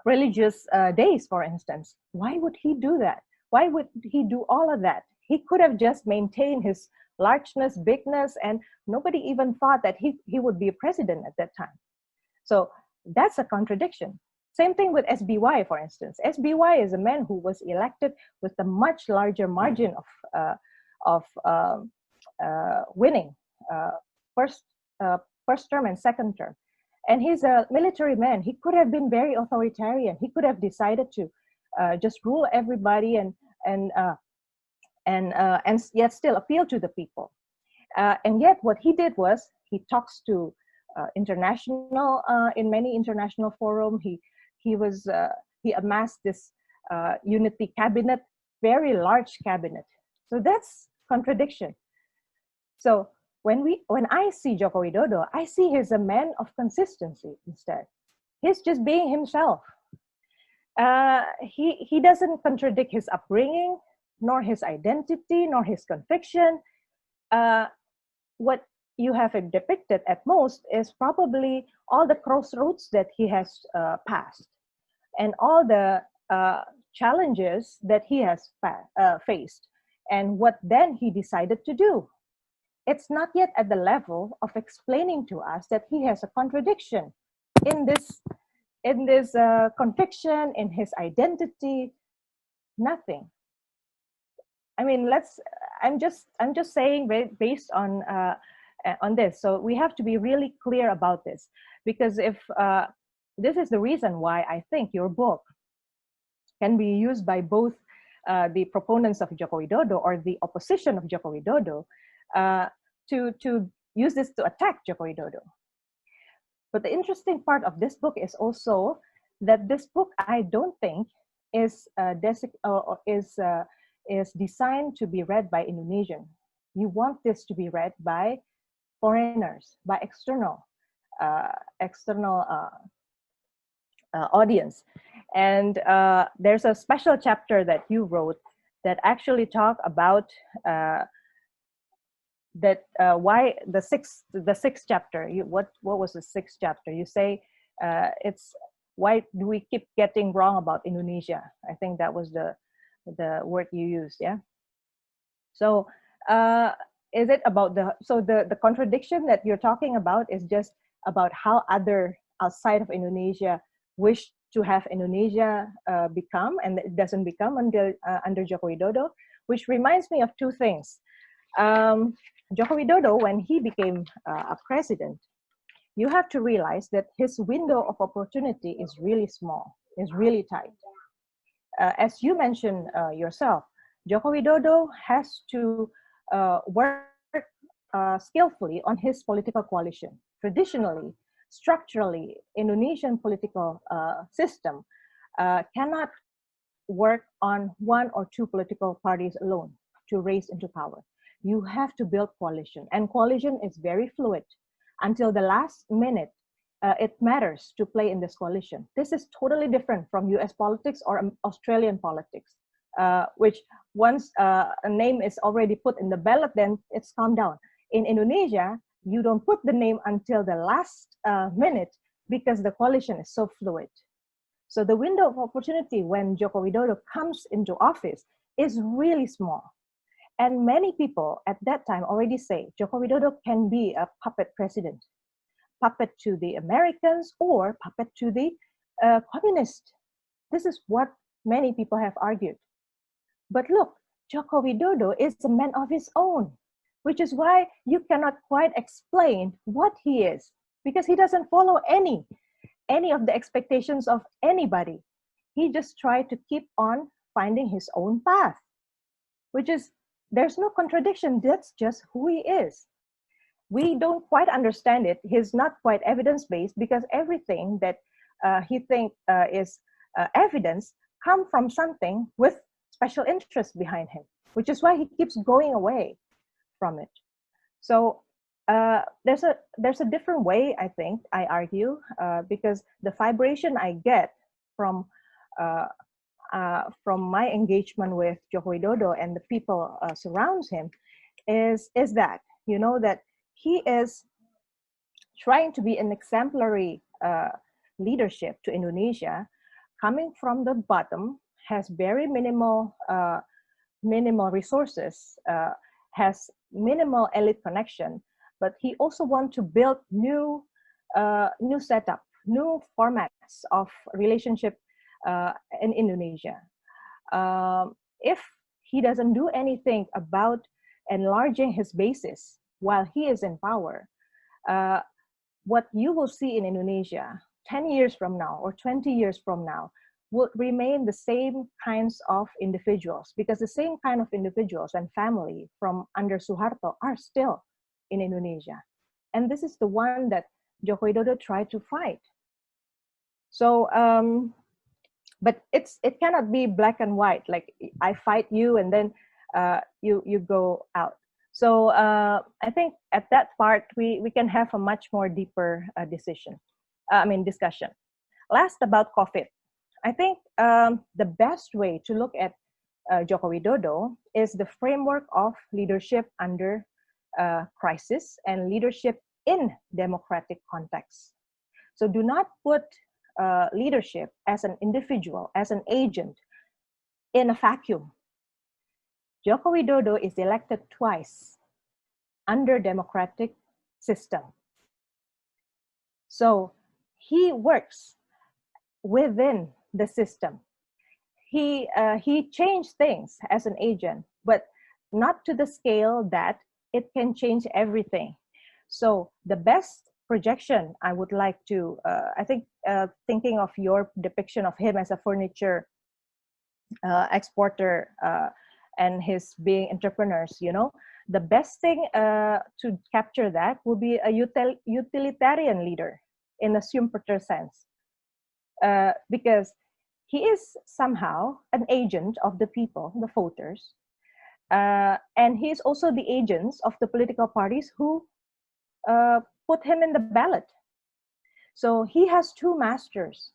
religious days, for instance. Why would he do that? Why would he do all of that? He could have just maintained his largeness, bigness, and nobody even thought that he would be a president at that time. So that's a contradiction. Same thing with SBY, for instance. SBY is a man who was elected with a much larger margin of winning first term and second term. And he's a military man. He could have been very authoritarian. He could have decided to just rule everybody and yet still appeal to the people. And yet what he did was he talks to international in many international forums. He amassed this unity cabinet, very large cabinet. So that's contradiction. So when I see Joko Widodo, I see he's a man of consistency instead. He's just being himself. He doesn't contradict his upbringing, nor his identity, nor his conviction. What you have depicted at most is probably all the crossroads that he has passed and all the challenges that he has faced and what then he decided to do. It's not yet at the level of explaining to us that he has a contradiction in this conviction, in his identity. Nothing. I mean, I'm just saying based on this. So we have to be really clear about this, because if this is the reason why I think your book can be used by both the proponents of Joko Widodo or the opposition of Joko Widodo to use this to attack Joko Widodo. But the interesting part of this book is also that this book, I don't think, is designed to be read by Indonesian. You want this to be read by foreigners, by external audience. And there's a special chapter that you wrote that actually talk about why the sixth chapter. What was the sixth chapter? You say it's Why do we keep getting wrong about Indonesia? I think that was the word you used, yeah? So is it about the contradiction that you're talking about is just about how other outside of Indonesia wish to have Indonesia become, and it doesn't become until under Joko Widodo, which reminds me of two things. Joko Widodo, when he became a president, you have to realize that his window of opportunity is really small, is really tight. As you mentioned yourself, Joko Widodo has to work skillfully on his political coalition. Traditionally, structurally, Indonesian political system cannot work on one or two political parties alone to raise into power. You have to build coalition, and coalition is very fluid. Until the last minute, it matters to play in this coalition. This is totally different from US politics or Australian politics, which once a name is already put in the ballot, then it's calmed down. In Indonesia, you don't put the name until the last minute because the coalition is so fluid. So the window of opportunity when Joko Widodo comes into office is really small. And many people at that time already say Joko Widodo can be a puppet president, puppet to the Americans or puppet to the communists. This is what many people have argued. But look, Joko Widodo is a man of his own, which is why you cannot quite explain what he is, because he doesn't follow any of the expectations of anybody. He just tried to keep on finding his own path, which is, there's no contradiction. That's just who he is. We don't quite understand it. He's not quite evidence-based because everything that he thinks is evidence come from something with special interest behind him, which is why he keeps going away from it. So there's a different way, I think, I argue, because the vibration I get from my engagement with Joko Widodo and the people surrounds him is that, you know, that he is trying to be an exemplary leadership to Indonesia, coming from the bottom, has very minimal resources, has minimal elite connection, but he also wants to build new setup, new formats of relationship in Indonesia. If he doesn't do anything about enlarging his basis while he is in power, what you will see in Indonesia 10 years from now or 20 years from now will remain the same kinds of individuals, because the same kind of individuals and family from under Suharto are still in Indonesia. And this is the one that Joko Widodo tried to fight. So, but it cannot be black and white, like I fight you and then you go out. So I think at that part, we can have a much more deeper discussion. Last, about COVID. I think the best way to look at Joko Widodo is the framework of leadership under crisis and leadership in democratic context. So do not put leadership as an individual, as an agent in a vacuum. Joko Widodo is elected twice under democratic system. So he works within the system. He changed things as an agent, but not to the scale that it can change everything. So the best projection I would like to, I think, thinking of your depiction of him as a furniture exporter and his being entrepreneurs, you know, the best thing to capture that would be a utilitarian leader in a Schumpeter sense, because he is somehow an agent of the people, the voters, and he is also the agents of the political parties who put him in the ballot. So he has two masters,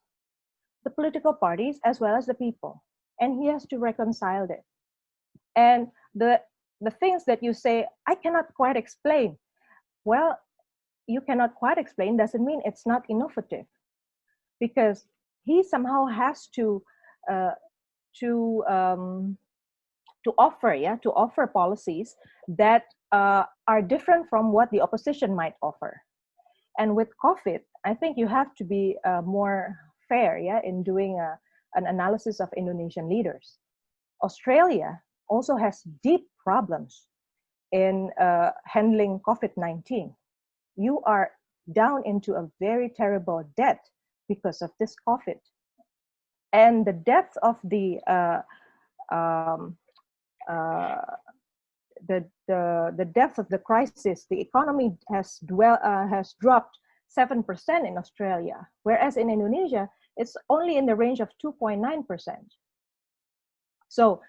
the political parties as well as the people, and he has to reconcile it. And the things that you say, I cannot quite explain. Well, you cannot quite explain doesn't mean it's not innovative, because he somehow has to offer policies that are different from what the opposition might offer. And with COVID, I think you have to be more fair, in doing an analysis of Indonesian leaders. Australia also has deep problems in handling COVID-19. You are down into a very terrible debt because of this COVID. And the depth of the depth of the crisis, the economy has dropped 7% in Australia, whereas in Indonesia, it's only in the range of 2.9%. So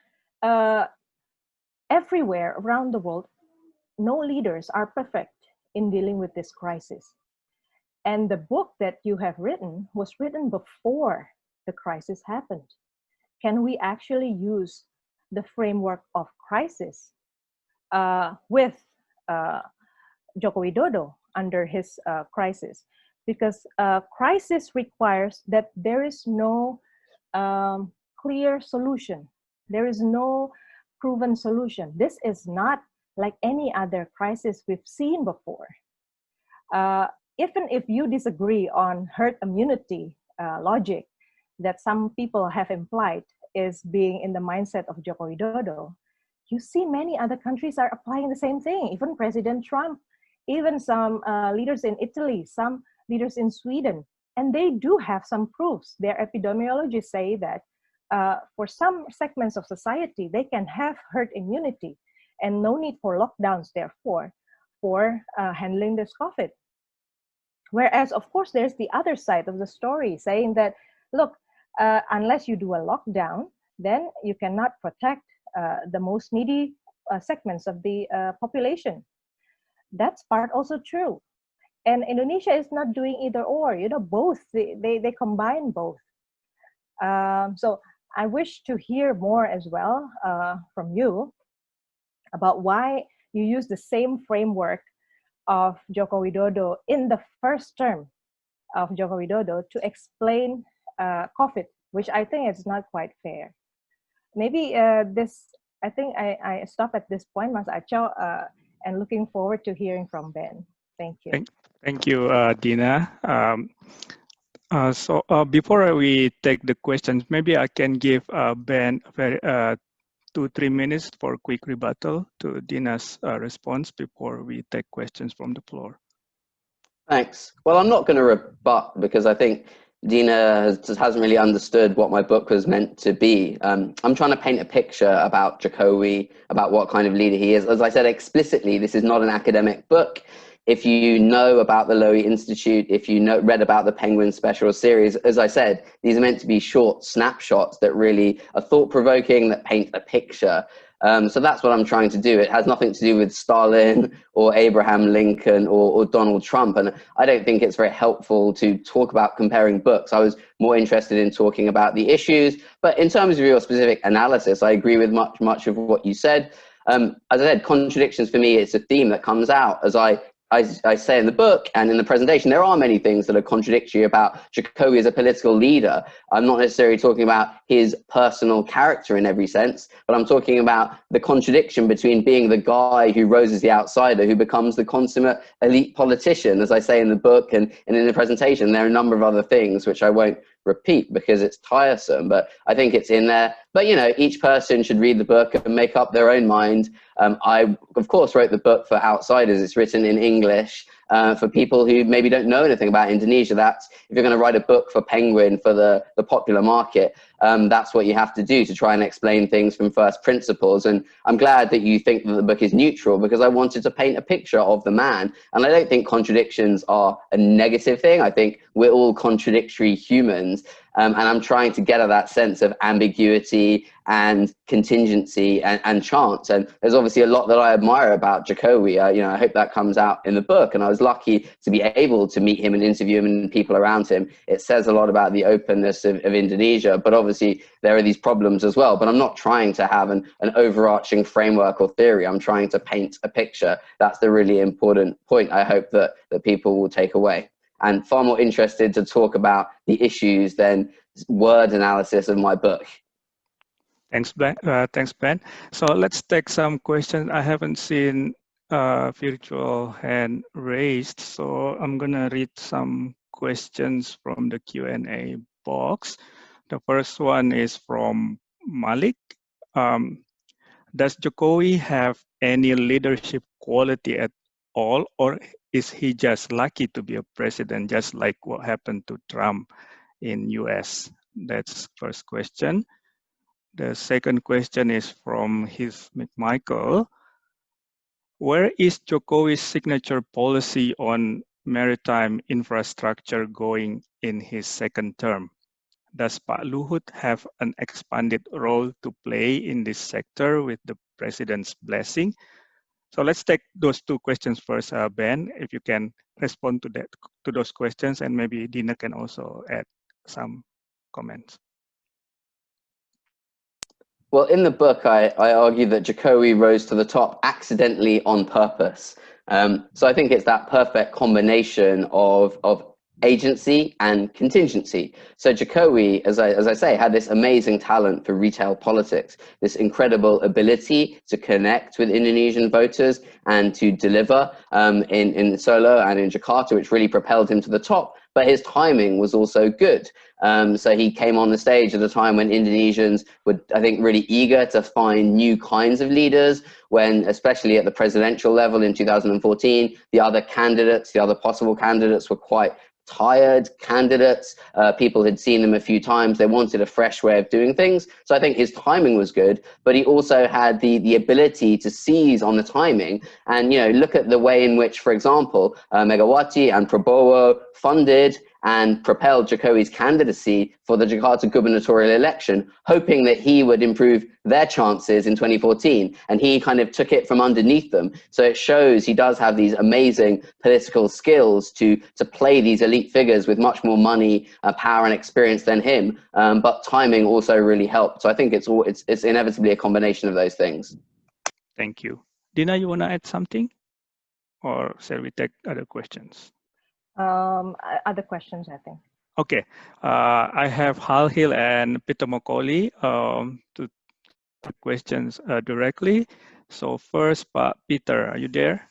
everywhere around the world, no leaders are perfect in dealing with this crisis. And the book that you have written was written before the crisis happened. Can we actually use the framework of crisis with Joko Widodo under his crisis? Because crisis requires that there is no clear solution. There is no proven solution. This is not like any other crisis we've seen before. Even if you disagree on herd immunity logic that some people have implied is being in the mindset of Joko Widodo, you see many other countries are applying the same thing. Even President Trump, even some leaders in Italy, some leaders in Sweden, and they do have some proofs. Their epidemiologists say that for some segments of society, they can have herd immunity and no need for lockdowns, therefore, for handling this COVID. Whereas, of course, there's the other side of the story saying that, look, unless you do a lockdown, then you cannot protect the most needy segments of the population. That's part also true. And Indonesia is not doing either or, both, they combine both. So I wish to hear more as well from you about why you use the same framework of Joko Widodo in the first term of Joko Widodo to explain COVID, which I think is not quite fair. Maybe I think I stop at this point, Mas Acho, and looking forward to hearing from Ben. Thank you. Thank you, Dinna. So before we take the questions, maybe I can give Ben 2-3 minutes for a quick rebuttal to Dinna's response before we take questions from the floor. Thanks. Well, I'm not going to rebut because I think Dinna hasn't really understood what my book was meant to be. I'm trying to paint a picture about Jokowi, about what kind of leader he is. As I said explicitly, this is not an academic book. If you know about the Lowy Institute, if you read about the Penguin Special Series, as I said, these are meant to be short snapshots that really are thought-provoking, that paint a picture. So that's what I'm trying to do. It has nothing to do with Stalin or Abraham Lincoln or Donald Trump. And I don't think it's very helpful to talk about comparing books. I was more interested in talking about the issues. But in terms of your specific analysis, I agree with much of what you said. As I said, contradictions for me, it's a theme that comes out as I say in the book and in the presentation. There are many things that are contradictory about Jokowi as a political leader. I'm not necessarily talking about his personal character in every sense, but I'm talking about the contradiction between being the guy who rose as the outsider, who becomes the consummate elite politician. As I say in the book and in the presentation, there are a number of other things which I won't repeat because it's tiresome, but I think it's in there. But each person should read the book and make up their own mind. I of course wrote the book for outsiders. It's written in English for people who maybe don't know anything about Indonesia. That's, if you're going to write a book for Penguin, for the popular market, that's what you have to do, to try and explain things from first principles. And I'm glad that you think that the book is neutral, because I wanted to paint a picture of the man. And I don't think contradictions are a negative thing. I think we're all contradictory humans. And I'm trying to get at that sense of ambiguity and contingency and chance. And there's obviously a lot that I admire about Jokowi. I hope that comes out in the book. And I was lucky to be able to meet him and interview him and people around him. It says a lot about the openness of Indonesia, but obviously there are these problems as well. But I'm not trying to have an overarching framework or theory. I'm trying to paint a picture. That's the really important point I hope that people will take away. And far more interested to talk about the issues than word analysis of my book. Thanks, Ben. Thanks, Ben. So let's take some questions. I haven't seen virtual hand raised, so I'm gonna read some questions from the Q&A box. The first one is from Malik. Does Jokowi have any leadership quality at all, or is he just lucky to be a president, just like what happened to Trump in US? That's first question. The second question is from his McMichael. Where is Jokowi's signature policy on maritime infrastructure going in his second term? Does Pak Luhut have an expanded role to play in this sector with the president's blessing? So let's take those two questions first, Ben, if you can respond to those questions, and maybe Dinna can also add some comments. Well, in the book, I argue that Jokowi rose to the top accidentally on purpose. So I think it's that perfect combination of agency and contingency. So Jokowi, as I say, had this amazing talent for retail politics, this incredible ability to connect with Indonesian voters and to deliver in Solo and in Jakarta, which really propelled him to the top. But his timing was also good. So he came on the stage at a time when Indonesians were, I think, really eager to find new kinds of leaders, when, especially at the presidential level in 2014, the other possible candidates were quite tired candidates. People had seen them a few times. They wanted a fresh way of doing things. So I think his timing was good, but he also had the ability to seize on the timing and, look at the way in which, for example, Megawati and Prabowo funded and propelled Jokowi's candidacy for the Jakarta gubernatorial election, hoping that he would improve their chances in 2014. And he kind of took it from underneath them. So it shows he does have these amazing political skills to play these elite figures with much more money, power and experience than him. But timing also really helped. So I think it's inevitably a combination of those things. Thank you. Dinna, you want to add something? Or shall we take other questions? Other questions, I think. Okay, I have Hal Hill and Peter Mokoli to take questions directly. So first, Peter, are you there?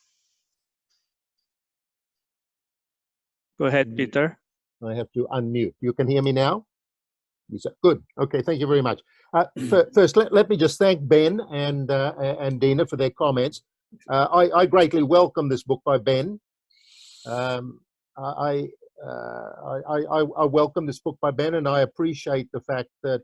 Go ahead, Peter. I have to unmute. You can hear me now? Good. Okay, thank you very much. First, let me just thank Ben and Dinna for their comments. I greatly welcome this book by Ben. I welcome this book by Ben, and I appreciate the fact that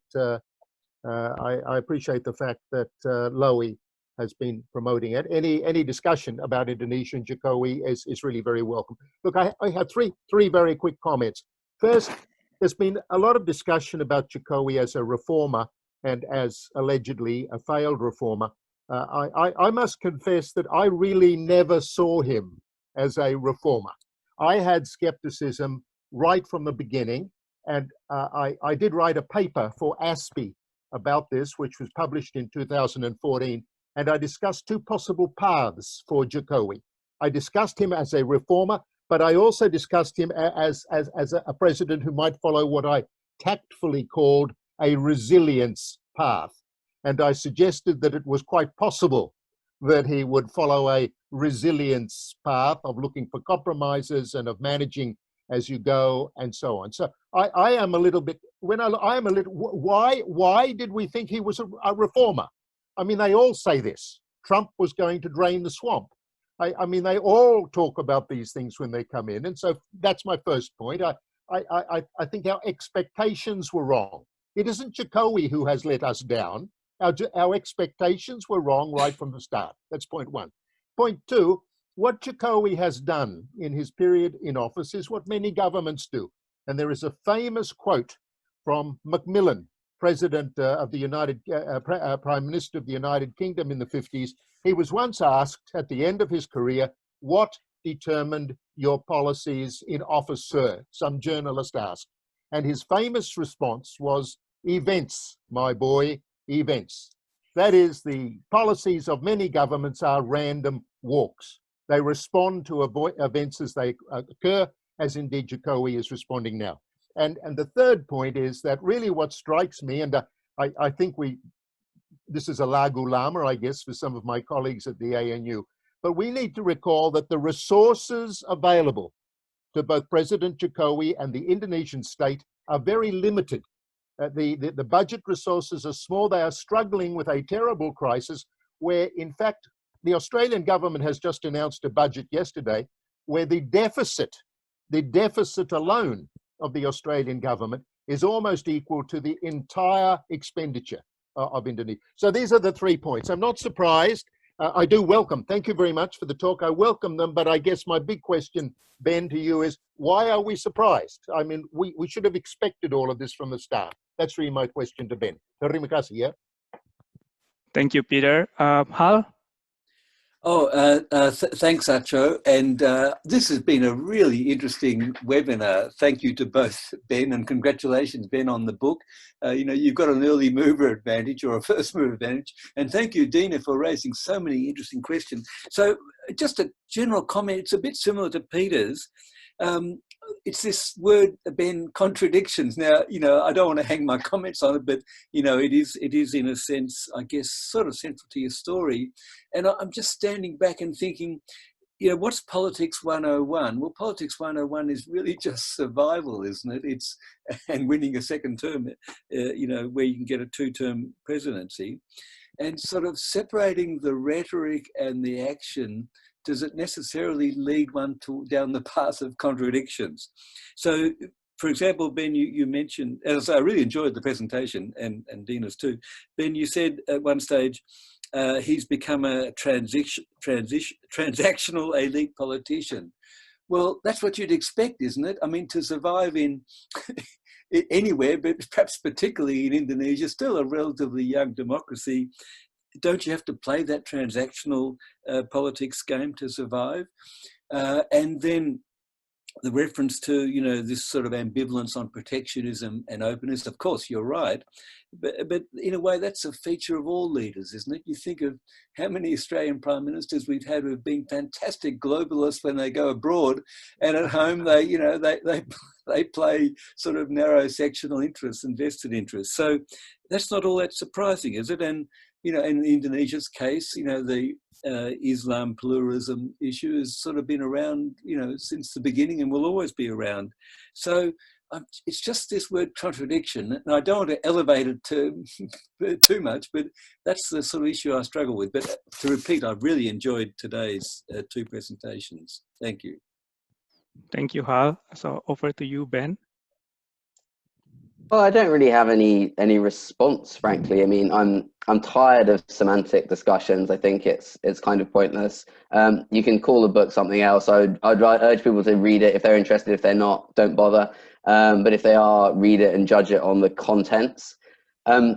Lowy has been promoting it. Any discussion about Indonesia and Jokowi is really very welcome. Look, I have three very quick comments. First, there's been a lot of discussion about Jokowi as a reformer and as allegedly a failed reformer. I must confess that I really never saw him as a reformer. I had skepticism right from the beginning, and I did write a paper for ASPI about this, which was published in 2014, and I discussed two possible paths for Jokowi. I discussed him as a reformer, but I also discussed him as a president who might follow what I tactfully called a resilience path. And I suggested that it was quite possible that he would follow a resilience path of looking for compromises and of managing as you go and so on. So I am a little bit, why did we think he was a reformer? I mean, they all say this. Trump was going to drain the swamp. I mean, they all talk about these things when they come in. And so that's my first point. I think our expectations were wrong. It isn't Jokowi who has let us down. Our expectations were wrong right from the start. That's point one. Point two, what Jokowi has done in his period in office is what many governments do. And there is a famous quote from Macmillan, President of the Prime Minister of the United Kingdom in the 50s. He was once asked at the end of his career, what determined your policies in office, sir? Some journalist asked. And his famous response was, events, my boy, events. That is, the policies of many governments are random walks. They respond to events as they occur, as indeed Jokowi is responding now. And the third point is that really what strikes me, and I think this is a lagu lama, I guess, for some of my colleagues at the ANU, but we need to recall that the resources available to both President Jokowi and the Indonesian state are very limited. The budget resources are small. They are struggling with a terrible crisis where, in fact, the Australian government has just announced a budget yesterday where the deficit alone of the Australian government is almost equal to the entire expenditure of Indonesia. So these are the 3 points. I'm not surprised. I do welcome, thank you very much for the talk. I welcome them, but I guess my big question, Ben, to you is, why are we surprised? I mean, we should have expected all of this from the start. That's really my question to Ben. Terima kasih, yeah? Thank you, Peter. Hal? Thanks, Acho. And this has been a really interesting webinar. Thank you to both Ben, and congratulations, Ben, on the book. You've got an early mover advantage or a first mover advantage. And thank you, Dinna, for raising so many interesting questions. So just a general comment, it's a bit similar to Peter's. It's this word, Ben, contradictions. Now, I don't want to hang my comments on it, but, it is in a sense, I guess, sort of central to your story. And I'm just standing back and thinking, what's Politics 101? Well, Politics 101 is really just survival, isn't it? And winning a second term, where you can get a 2-term presidency. And sort of separating the rhetoric and the action, does it necessarily lead one down the path of contradictions? So, for example, Ben, you mentioned, as I really enjoyed the presentation, and Dinna's too, Ben, you said at one stage, he's become a transactional elite politician. Well, that's what you'd expect, isn't it? I mean, to survive in anywhere, but perhaps particularly in Indonesia, still a relatively young democracy, don't you have to play that transactional politics game to survive? And then the reference to, this sort of ambivalence on protectionism and openness, of course, you're right. But in a way, that's a feature of all leaders, isn't it? You think of how many Australian prime ministers we've had who have been fantastic globalists when they go abroad, and at home they play sort of narrow sectional interests and vested interests. So that's not all that surprising, is it? And in Indonesia's case, the Islam pluralism issue has sort of been around, since the beginning and will always be around. So it's just this word contradiction, and I don't want to elevate it too much, but that's the sort of issue I struggle with. But to repeat, I've really enjoyed today's 2 presentations. Thank you. Thank you, Hal. So over to you, Ben. Well, I don't really have any response, frankly. I mean, I'm tired of semantic discussions. I think it's kind of pointless. You can call a book something else. I'd urge people to read it if they're interested. If they're not, don't bother. But if they are, read it and judge it on the contents. I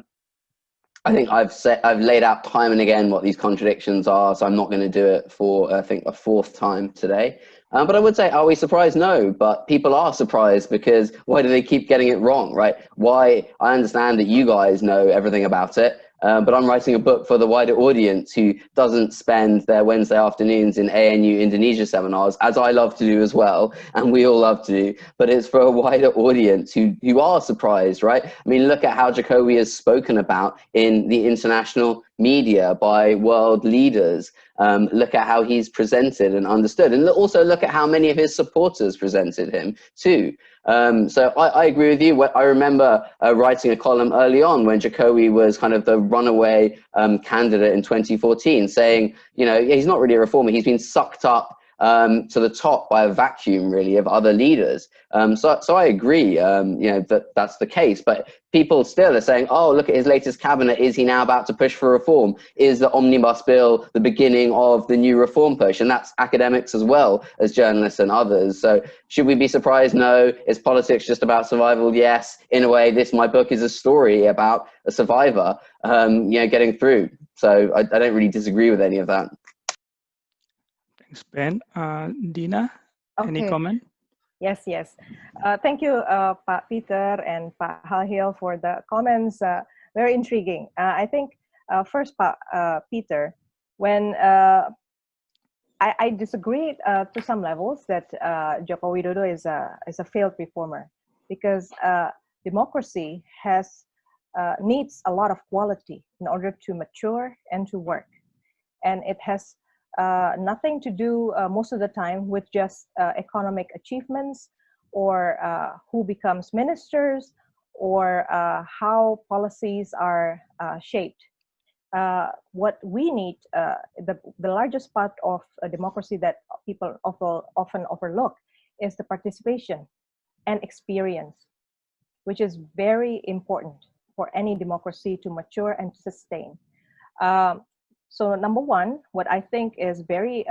think I've laid out time and again what these contradictions are, so I'm not going to do it for, I think, a 4th time today. But I would say, are we surprised? No, but people are surprised, because why do they keep getting it wrong, right? Why? I understand that you guys know everything about it, but I'm writing a book for the wider audience who doesn't spend their Wednesday afternoons in ANU Indonesia seminars, as I love to do as well, and we all love to do, but it's for a wider audience who are surprised, right? I mean, look at how Jokowi is spoken about in the international media by world leaders. Look at how he's presented and understood, and also look at how many of his supporters presented him too. So I agree with you. I remember writing a column early on when Jokowi was kind of the runaway candidate in 2014, saying, he's not really a reformer. He's been sucked up to the top by a vacuum, really, of other leaders. So I agree, that's the case. But people still are saying, oh, look at his latest cabinet. Is he now about to push for reform? Is the omnibus bill the beginning of the new reform push? And that's academics as well as journalists and others. So should we be surprised? No. Is politics just about survival? Yes. In a way, my book is a story about a survivor, getting through. So I don't really disagree with any of that. Thanks, Ben. Dinna, any comment? Yes. Thank you, Pak Peter and Pak Halhil, for the comments. Very intriguing. I think first, Pak Peter, when I disagree to some levels that Joko Widodo is a failed reformer. because democracy needs a lot of quality in order to mature and to work. And it has nothing to do most of the time with just economic achievements, or who becomes ministers, or how policies are shaped. What we need, the largest part of a democracy that people often overlook, is the participation and experience, which is very important for any democracy to mature and to sustain. So number one, what I think is very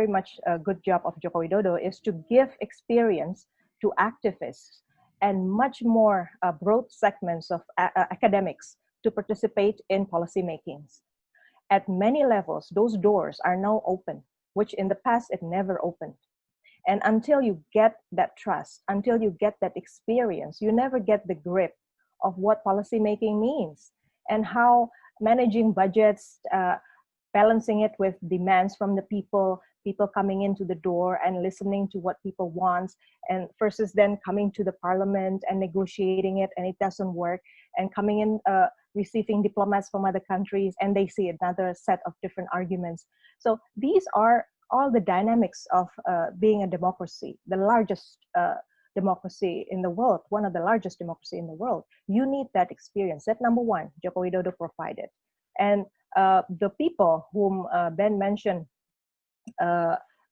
much a good job of Joko Widodo is to give experience to activists and much more broad segments of academics to participate in policy makings. At many levels, those doors are now open, which in the past it never opened. And until you get that trust, until you get that experience, you never get the grip of what policy making means and how managing budgets, balancing it with demands from the people coming into the door and listening to what people want, and versus then coming to the parliament and negotiating it and it doesn't work, and coming in receiving diplomats from other countries and they see another set of different arguments. So these are all the dynamics of being a democracy, the largest democracy in the world, one of the largest democracy in the world. You need that experience. That number one, Joko Widodo provided. And the people whom Ben mentioned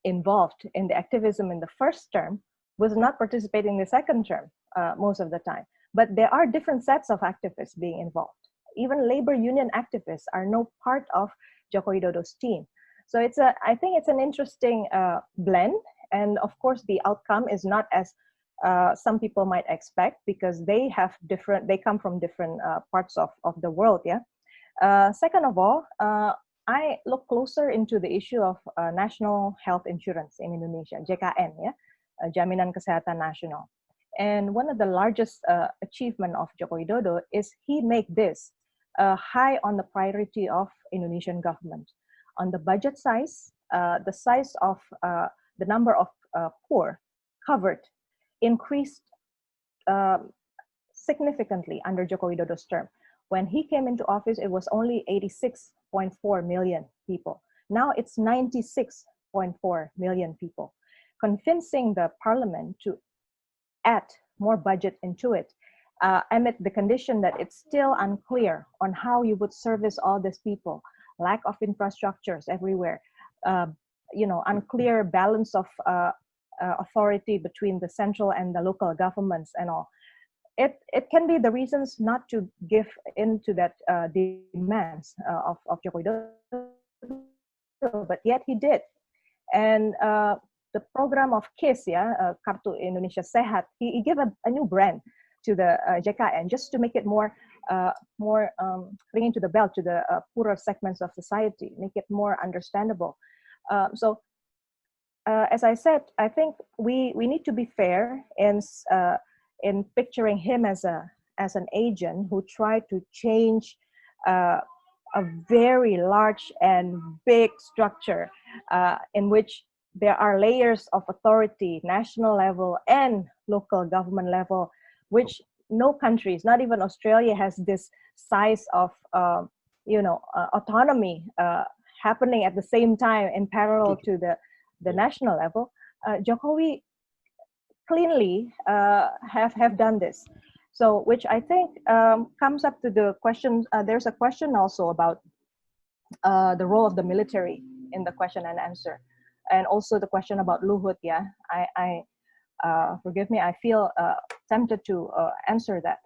involved in the activism in the first term was not participating in the second term most of the time. But there are different sets of activists being involved. Even labor union activists are no part of Joko Widodo's team. So I think it's an interesting blend. And of course, the outcome is not as some people might expect, because they come from different parts of the world. Yeah. Second of all, I look closer into the issue of national health insurance in Indonesia, JKN, yeah, Jaminan Kesehatan Nasional. And one of the largest achievement of Joko Widodo is he made this high on the priority of Indonesian government. On the budget size, the size of the number of poor covered increased significantly under Joko Widodo's term. When he came into office, it was only 86.4 million people. Now it's 96.4 million people, convincing the parliament to add more budget into it, amid the condition that it's still unclear on how you would service all these people, lack of infrastructures everywhere, unclear balance of authority between the central and the local governments and all. It can be the reasons not to give into that demands of Joko Widodo, but yet he did. And the program of KIS, Kartu Indonesia Sehat, he gave a new brand to the JKN just to make it more ringing to the bell to the poorer segments of society, make it more understandable. So as I said, I think we need to be fair in picturing him as an agent who tried to change a very large and big structure in which there are layers of authority, national level and local government level, which no countries, not even Australia, has this size of autonomy happening at the same time in parallel to the national level. Jokowi cleanly have done this. So, which I think comes up to the question, there's a question also about the role of the military in the question and answer. And also the question about Luhut, yeah, I forgive me, I feel tempted to answer that.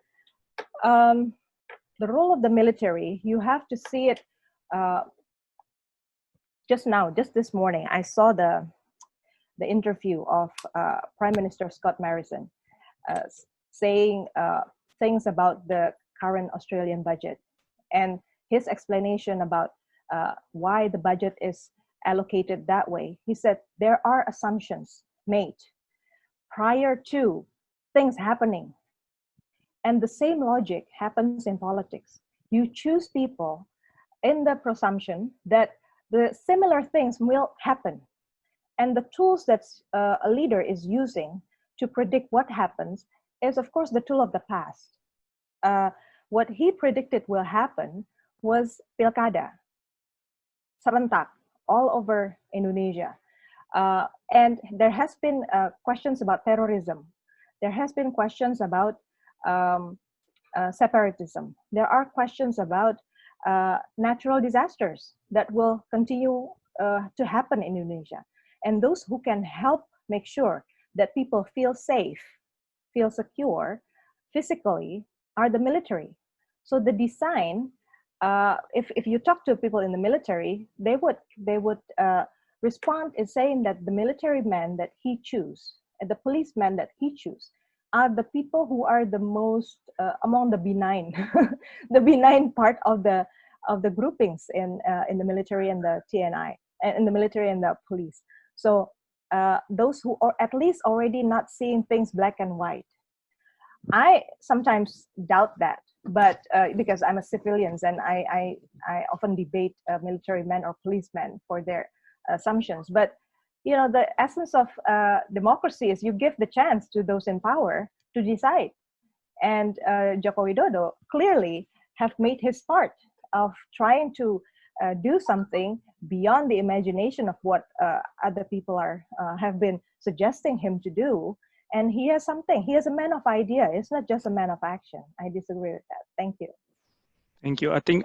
The role of the military, you have to see it just this morning, I saw the interview of Prime Minister Scott Morrison saying things about the current Australian budget and his explanation about why the budget is allocated that way. He said there are assumptions made prior to things happening. And the same logic happens in politics. You choose people in the presumption that the similar things will happen. And the tools that a leader is using to predict what happens is, of course, the tool of the past. What he predicted will happen was pilkada, serentak, all over Indonesia. And there has been questions about terrorism. There has been questions about separatism. There are questions about natural disasters that will continue to happen in Indonesia. And those who can help make sure that people feel safe, feel secure physically are the military. So the design, if you talk to people in the military, they would respond in saying that the military men that he choose and the policemen that he choose are the people who are the most among the benign, the benign part of the groupings in the military and the TNI, in the military and the police. So those who are at least already not seeing things black and white. I sometimes doubt that, but because I'm a civilian and I often debate military men or policemen for their assumptions. But you know, the essence of democracy is you give the chance to those in power to decide. And Joko Widodo clearly have made his part of trying to do something beyond the imagination of what other people have been suggesting him to do. And he has something. He is a man of idea. It's not just a man of action. I disagree with that. Thank you. Thank you. I think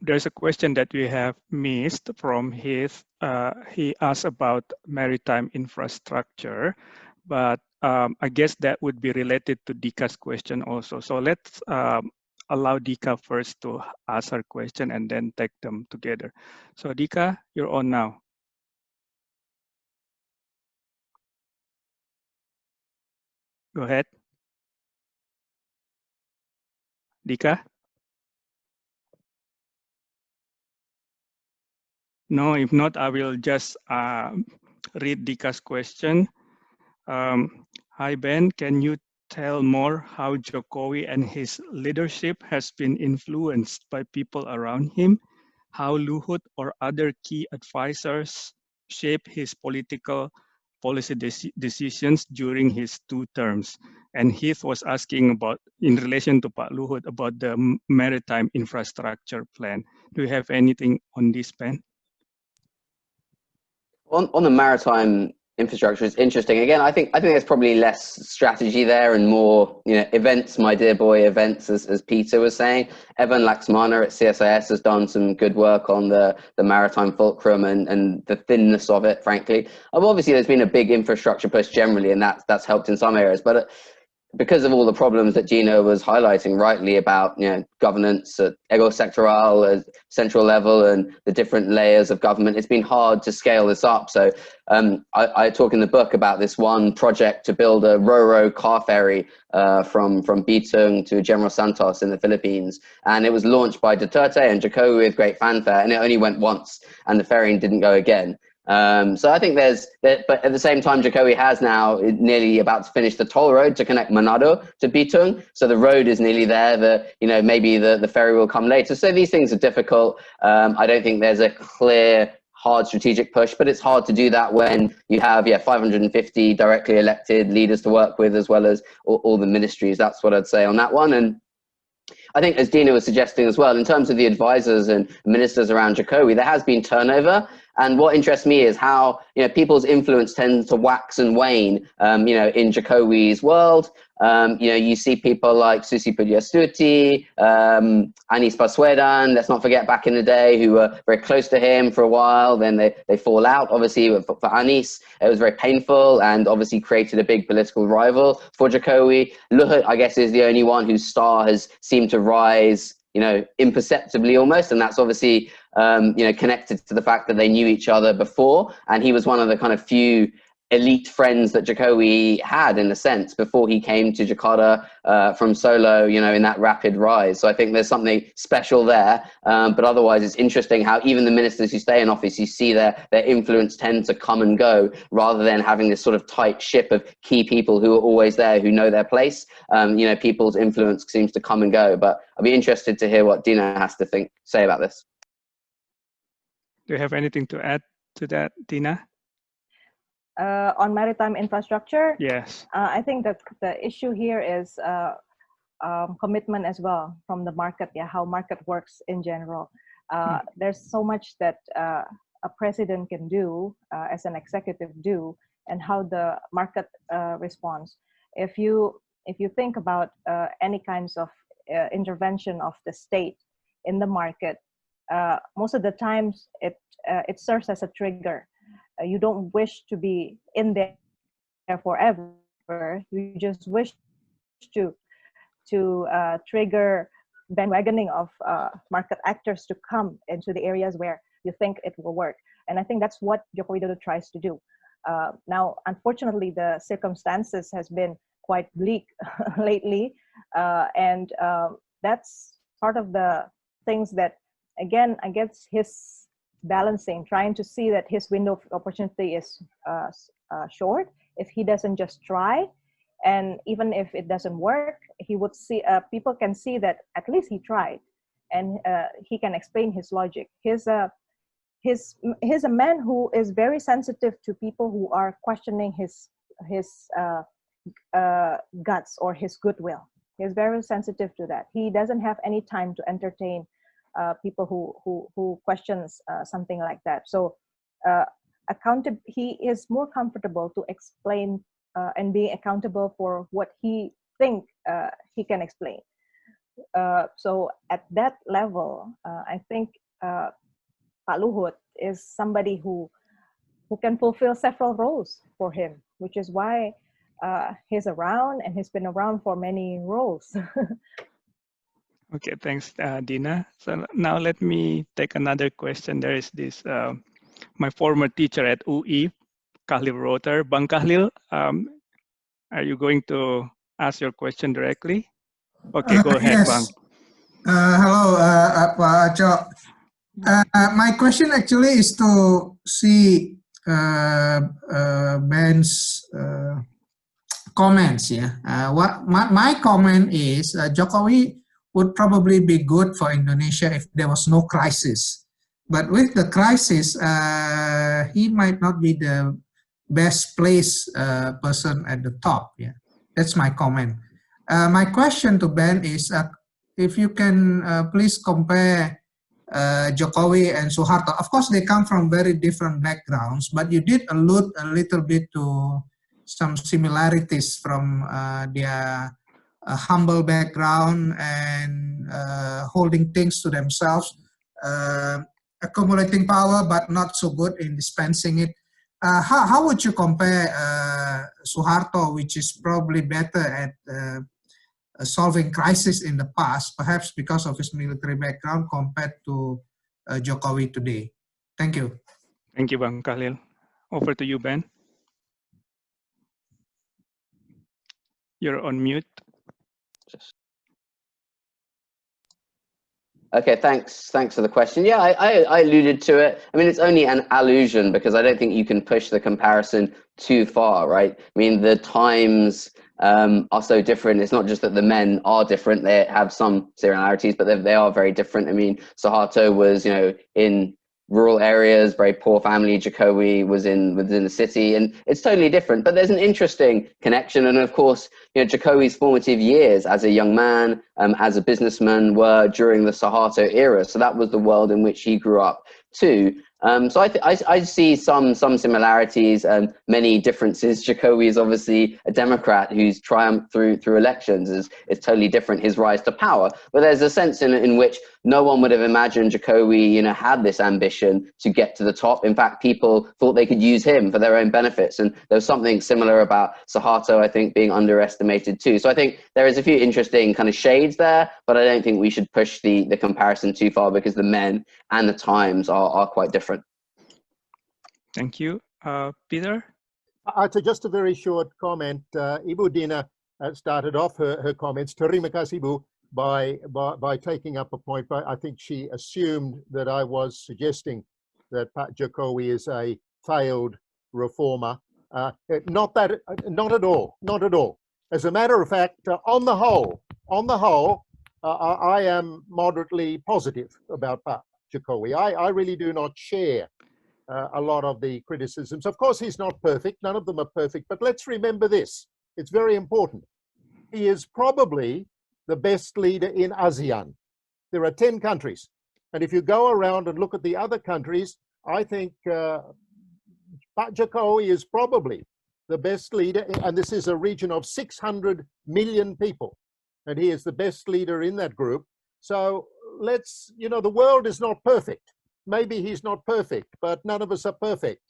there's a question that we have missed from Heath. He asked about maritime infrastructure, but I guess that would be related to Dika's question also. So let's allow Dika first to ask her question and then take them together. So Dika, you're on now. Go ahead. Dika? No, if not, I will just read Dika's question. Hi, Ben, can you tell more how Jokowi and his leadership has been influenced by people around him? How Luhut or other key advisors shape his political policy decisions during his 2 terms? And Heath was asking about, in relation to Pak Luhut, about the maritime infrastructure plan. Do you have anything on this, Ben? On the maritime infrastructure, it's interesting. Again, I think there's probably less strategy there and more, you know, events, my dear boy, events, as Peter was saying. Evan Laxmana at CSIS has done some good work on the maritime fulcrum and the thinness of it, frankly. Obviously, there's been a big infrastructure push generally, and that's helped in some areas. But because of all the problems that Gino was highlighting rightly about, you know, governance at ego-sectoral, central level, and the different layers of government, it's been hard to scale this up. So I talk in the book about this one project to build a ro-ro car ferry from Bitung to General Santos in the Philippines. And it was launched by Duterte and Jokowi with great fanfare, and it only went once, and the ferry didn't go again. So I think but at the same time, Jokowi has now nearly about to finish the toll road to connect Manado to Bitung. So the road is nearly there. Maybe the ferry will come later. So these things are difficult. I don't think there's a clear, hard strategic push, but it's hard to do that when you have 550 directly elected leaders to work with, as well as all the ministries. That's what I'd say on that one. And I think, as Dina was suggesting as well, in terms of the advisors and ministers around Jokowi, there has been turnover. And what interests me is how, you know, people's influence tends to wax and wane, you know, in Jokowi's world. You know, you see people like Susi Pujiastuti, Anies Baswedan, let's not forget back in the day, who were very close to him for a while. Then they fall out, obviously, for Anies. It was very painful and obviously created a big political rival for Jokowi. Luhut, I guess, is the only one whose star has seemed to rise, you know, imperceptibly almost. And that's obviously, you know, connected to the fact that they knew each other before. And he was one of the kind of few elite friends that Jokowi had, in a sense, before he came to Jakarta from Solo, you know, in that rapid rise. So I think there's something special there. But otherwise, it's interesting how even the ministers who stay in office, you see their influence tend to come and go, rather than having this sort of tight ship of key people who are always there, who know their place. You know, people's influence seems to come and go. But I'll be interested to hear what Dina has to say about this. Do you have anything to add to that, Dina? On maritime infrastructure, Yes. I think that the issue here is commitment as well from the market. Yeah, how market works in general. There's so much that a president can do as an executive do, and how the market responds. If you think about any kinds of intervention of the state in the market, most of the times it serves as a trigger. You don't wish to be in there forever. You just wish to trigger bandwagoning of market actors to come into the areas where you think it will work. And I think that's what Joko Widodo tries to do. Now, unfortunately, the circumstances has been quite bleak lately. And that's part of the things that, again, I guess his balancing, trying to see that his window of opportunity is short. If he doesn't just try, and even if it doesn't work, he would see, people can see that at least he tried, and he can explain his logic. He's a man who is very sensitive to people who are questioning his guts or his goodwill. He's very sensitive to that. He doesn't have any time to entertain people who questions something like that. So he is more comfortable to explain and being accountable for what he think he can explain. So at that level, I think Pak Luhut is somebody who can fulfill several roles for him, which is why he's around, and he's been around for many roles. Okay, thanks, Dinna. So now let me take another question. There is this, my former teacher at UI, Kahlil Roter. Bang Kahlil, are you going to ask your question directly? Okay, go ahead, Yes. Bang. Hello, Pak Aco. My question actually is to see Ben's comments. Yeah. What my comment is, Jokowi would probably be good for Indonesia if there was no crisis. But with the crisis, he might not be the best placed person at the top. Yeah, that's my comment. My question to Ben is, if you can please compare Jokowi and Suharto. Of course, they come from very different backgrounds, but you did allude a little bit to some similarities from their humble background and holding things to themselves, accumulating power, but not so good in dispensing it. How would you compare Suharto, which is probably better at solving crisis in the past, perhaps because of his military background, compared to Jokowi today? Thank you. Thank you, Bang Kahlil. Over to you, Ben. You're on mute. Okay, thanks for the question. Yeah, I alluded to it. I mean, it's only an allusion because I don't think you can push the comparison too far, right? I mean, the times are so different. It's not just that the men are different; they have some similarities, but they are very different. I mean, Suharto was, in rural areas, very poor family. Jokowi was within the city, and it's totally different. But there's an interesting connection, and of course, Jokowi's formative years as a young man, as a businessman, were during the Suharto era. So that was the world in which he grew up too. So I see some similarities and many differences. Jokowi is obviously a Democrat who's triumphed through elections. Is totally different, his rise to power. But there's a sense in which no one would have imagined Jokowi, had this ambition to get to the top. In fact, people thought they could use him for their own benefits. And there was something similar about Suharto, I think, being underestimated too. So I think there is a few interesting kind of shades there, but I don't think we should push the comparison too far because the men and the times are quite different. Thank you. Peter? Just a very short comment. Ibu Dinna started off her comments, terima kasih Bu, by taking up a point. But I think she assumed that I was suggesting that Pak Jokowi is a failed reformer. Not at all. As a matter of fact, on the whole, I am moderately positive about Pak Jokowi. I really do not share a lot of the criticisms. Of course, he's not perfect. None of them are perfect. But let's remember this. It's very important. He is probably the best leader in ASEAN. There are 10 countries. And if you go around and look at the other countries, I think Pak Jokowi is probably the best leader. And this is a region of 600 million people. And he is the best leader in that group. So let's, you know, the world is not perfect. Maybe he's not perfect, but none of us are perfect.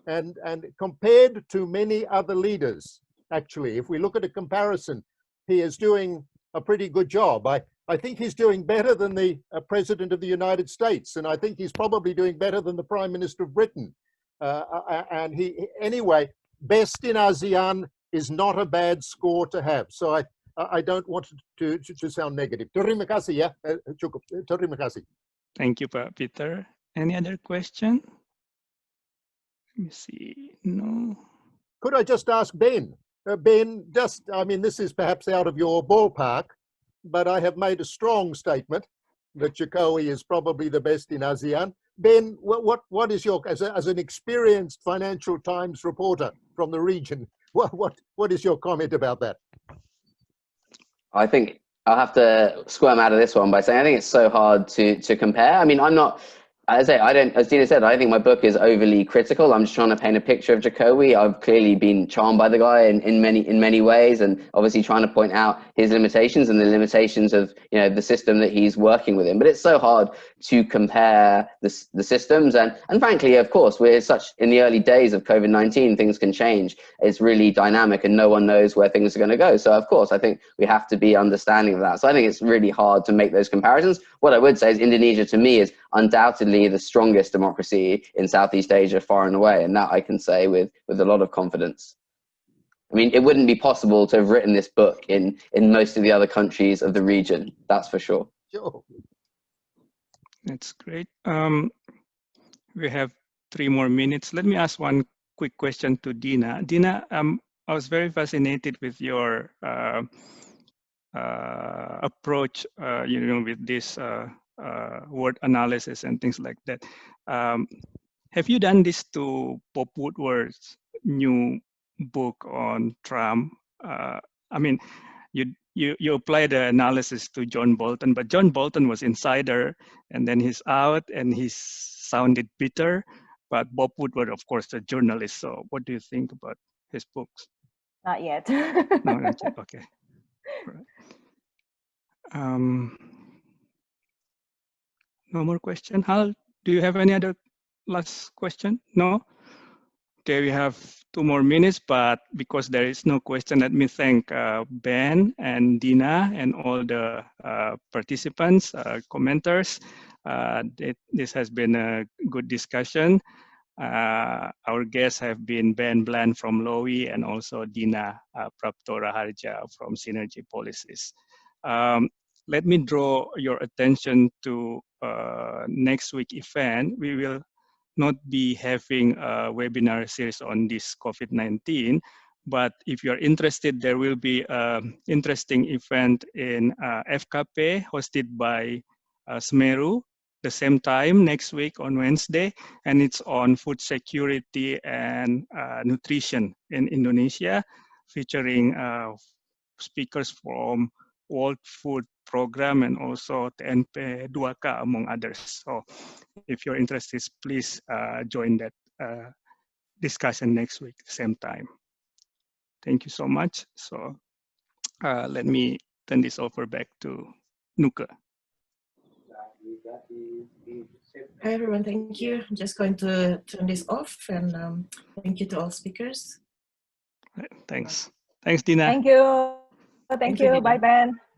And compared to many other leaders, actually, if we look at a comparison, he is doing a pretty good job. I think he's doing better than the President of the United States, and I think he's probably doing better than the Prime Minister of Britain. And anyway, best in ASEAN is not a bad score to have. So I don't want to sound negative. Terima kasih ya. Cukup. Terima kasih. Thank you, Pak Peter. Any other question? Let me see. No. Could I just ask Ben? Ben, just, I mean, this is perhaps out of your ballpark, but I have made a strong statement that Jokowi is probably the best in ASEAN. Ben, what is your, as an experienced Financial Times reporter from the region, what is your comment about that? I think I'll have to squirm out of this one by saying I think it's so hard to compare. I mean, I'm not, as Dinna said, I think my book is overly critical. I'm just trying to paint a picture of Jokowi. I've clearly been charmed by the guy in many ways, and obviously trying to point out his limitations and the limitations of, you know, the system that he's working within. But it's so hard to compare the systems, and frankly, of course, we're in the early days of COVID-19. Things can change. It's really dynamic, and no one knows where things are going to go. So of course, I think we have to be understanding of that. So I think it's really hard to make those comparisons. What I would say is Indonesia, to me, is undoubtedly the strongest democracy in Southeast Asia, far and away, and that I can say with a lot of confidence. I mean, it wouldn't be possible to have written this book in most of the other countries of the region, that's for sure. Sure. That's great. We have 3 more minutes. Let me ask one quick question to Dinna. Dinna, I was very fascinated with your approach, you know, with this word analysis and things like that. Have you done this to Bob Woodward's new book on Trump? I mean, you apply the analysis to John Bolton, but John Bolton was insider, and then he's out, and he sounded bitter. But Bob Woodward, of course, the journalist. So, what do you think about his books? Not yet. No, not yet. Okay. All right. No more question. Hal, do you have any other last question? No? Okay, we have 2 more minutes, but because there is no question, let me thank Ben and Dinna and all the participants, commenters. This has been a good discussion. Our guests have been Ben Bland from Lowy and also Dinna Prapto Raharja from Synergy Policies. Let me draw your attention to next week event. We will not be having a webinar series on this COVID-19, but if you're interested, there will be an interesting event in FKP hosted by Smeru, the same time next week on Wednesday, and it's on food security and nutrition in Indonesia, featuring speakers from World Food Program and also TNP 2K, among others. So if you're interested, please join that discussion next week, same time. Thank you so much. So let me turn this over back to Nuka. Hi everyone, thank you. I'm just going to turn this off, and thank you to all speakers. Thanks. Thanks, Dinna. Thank you. Thank you. Dinna. Bye, Ben.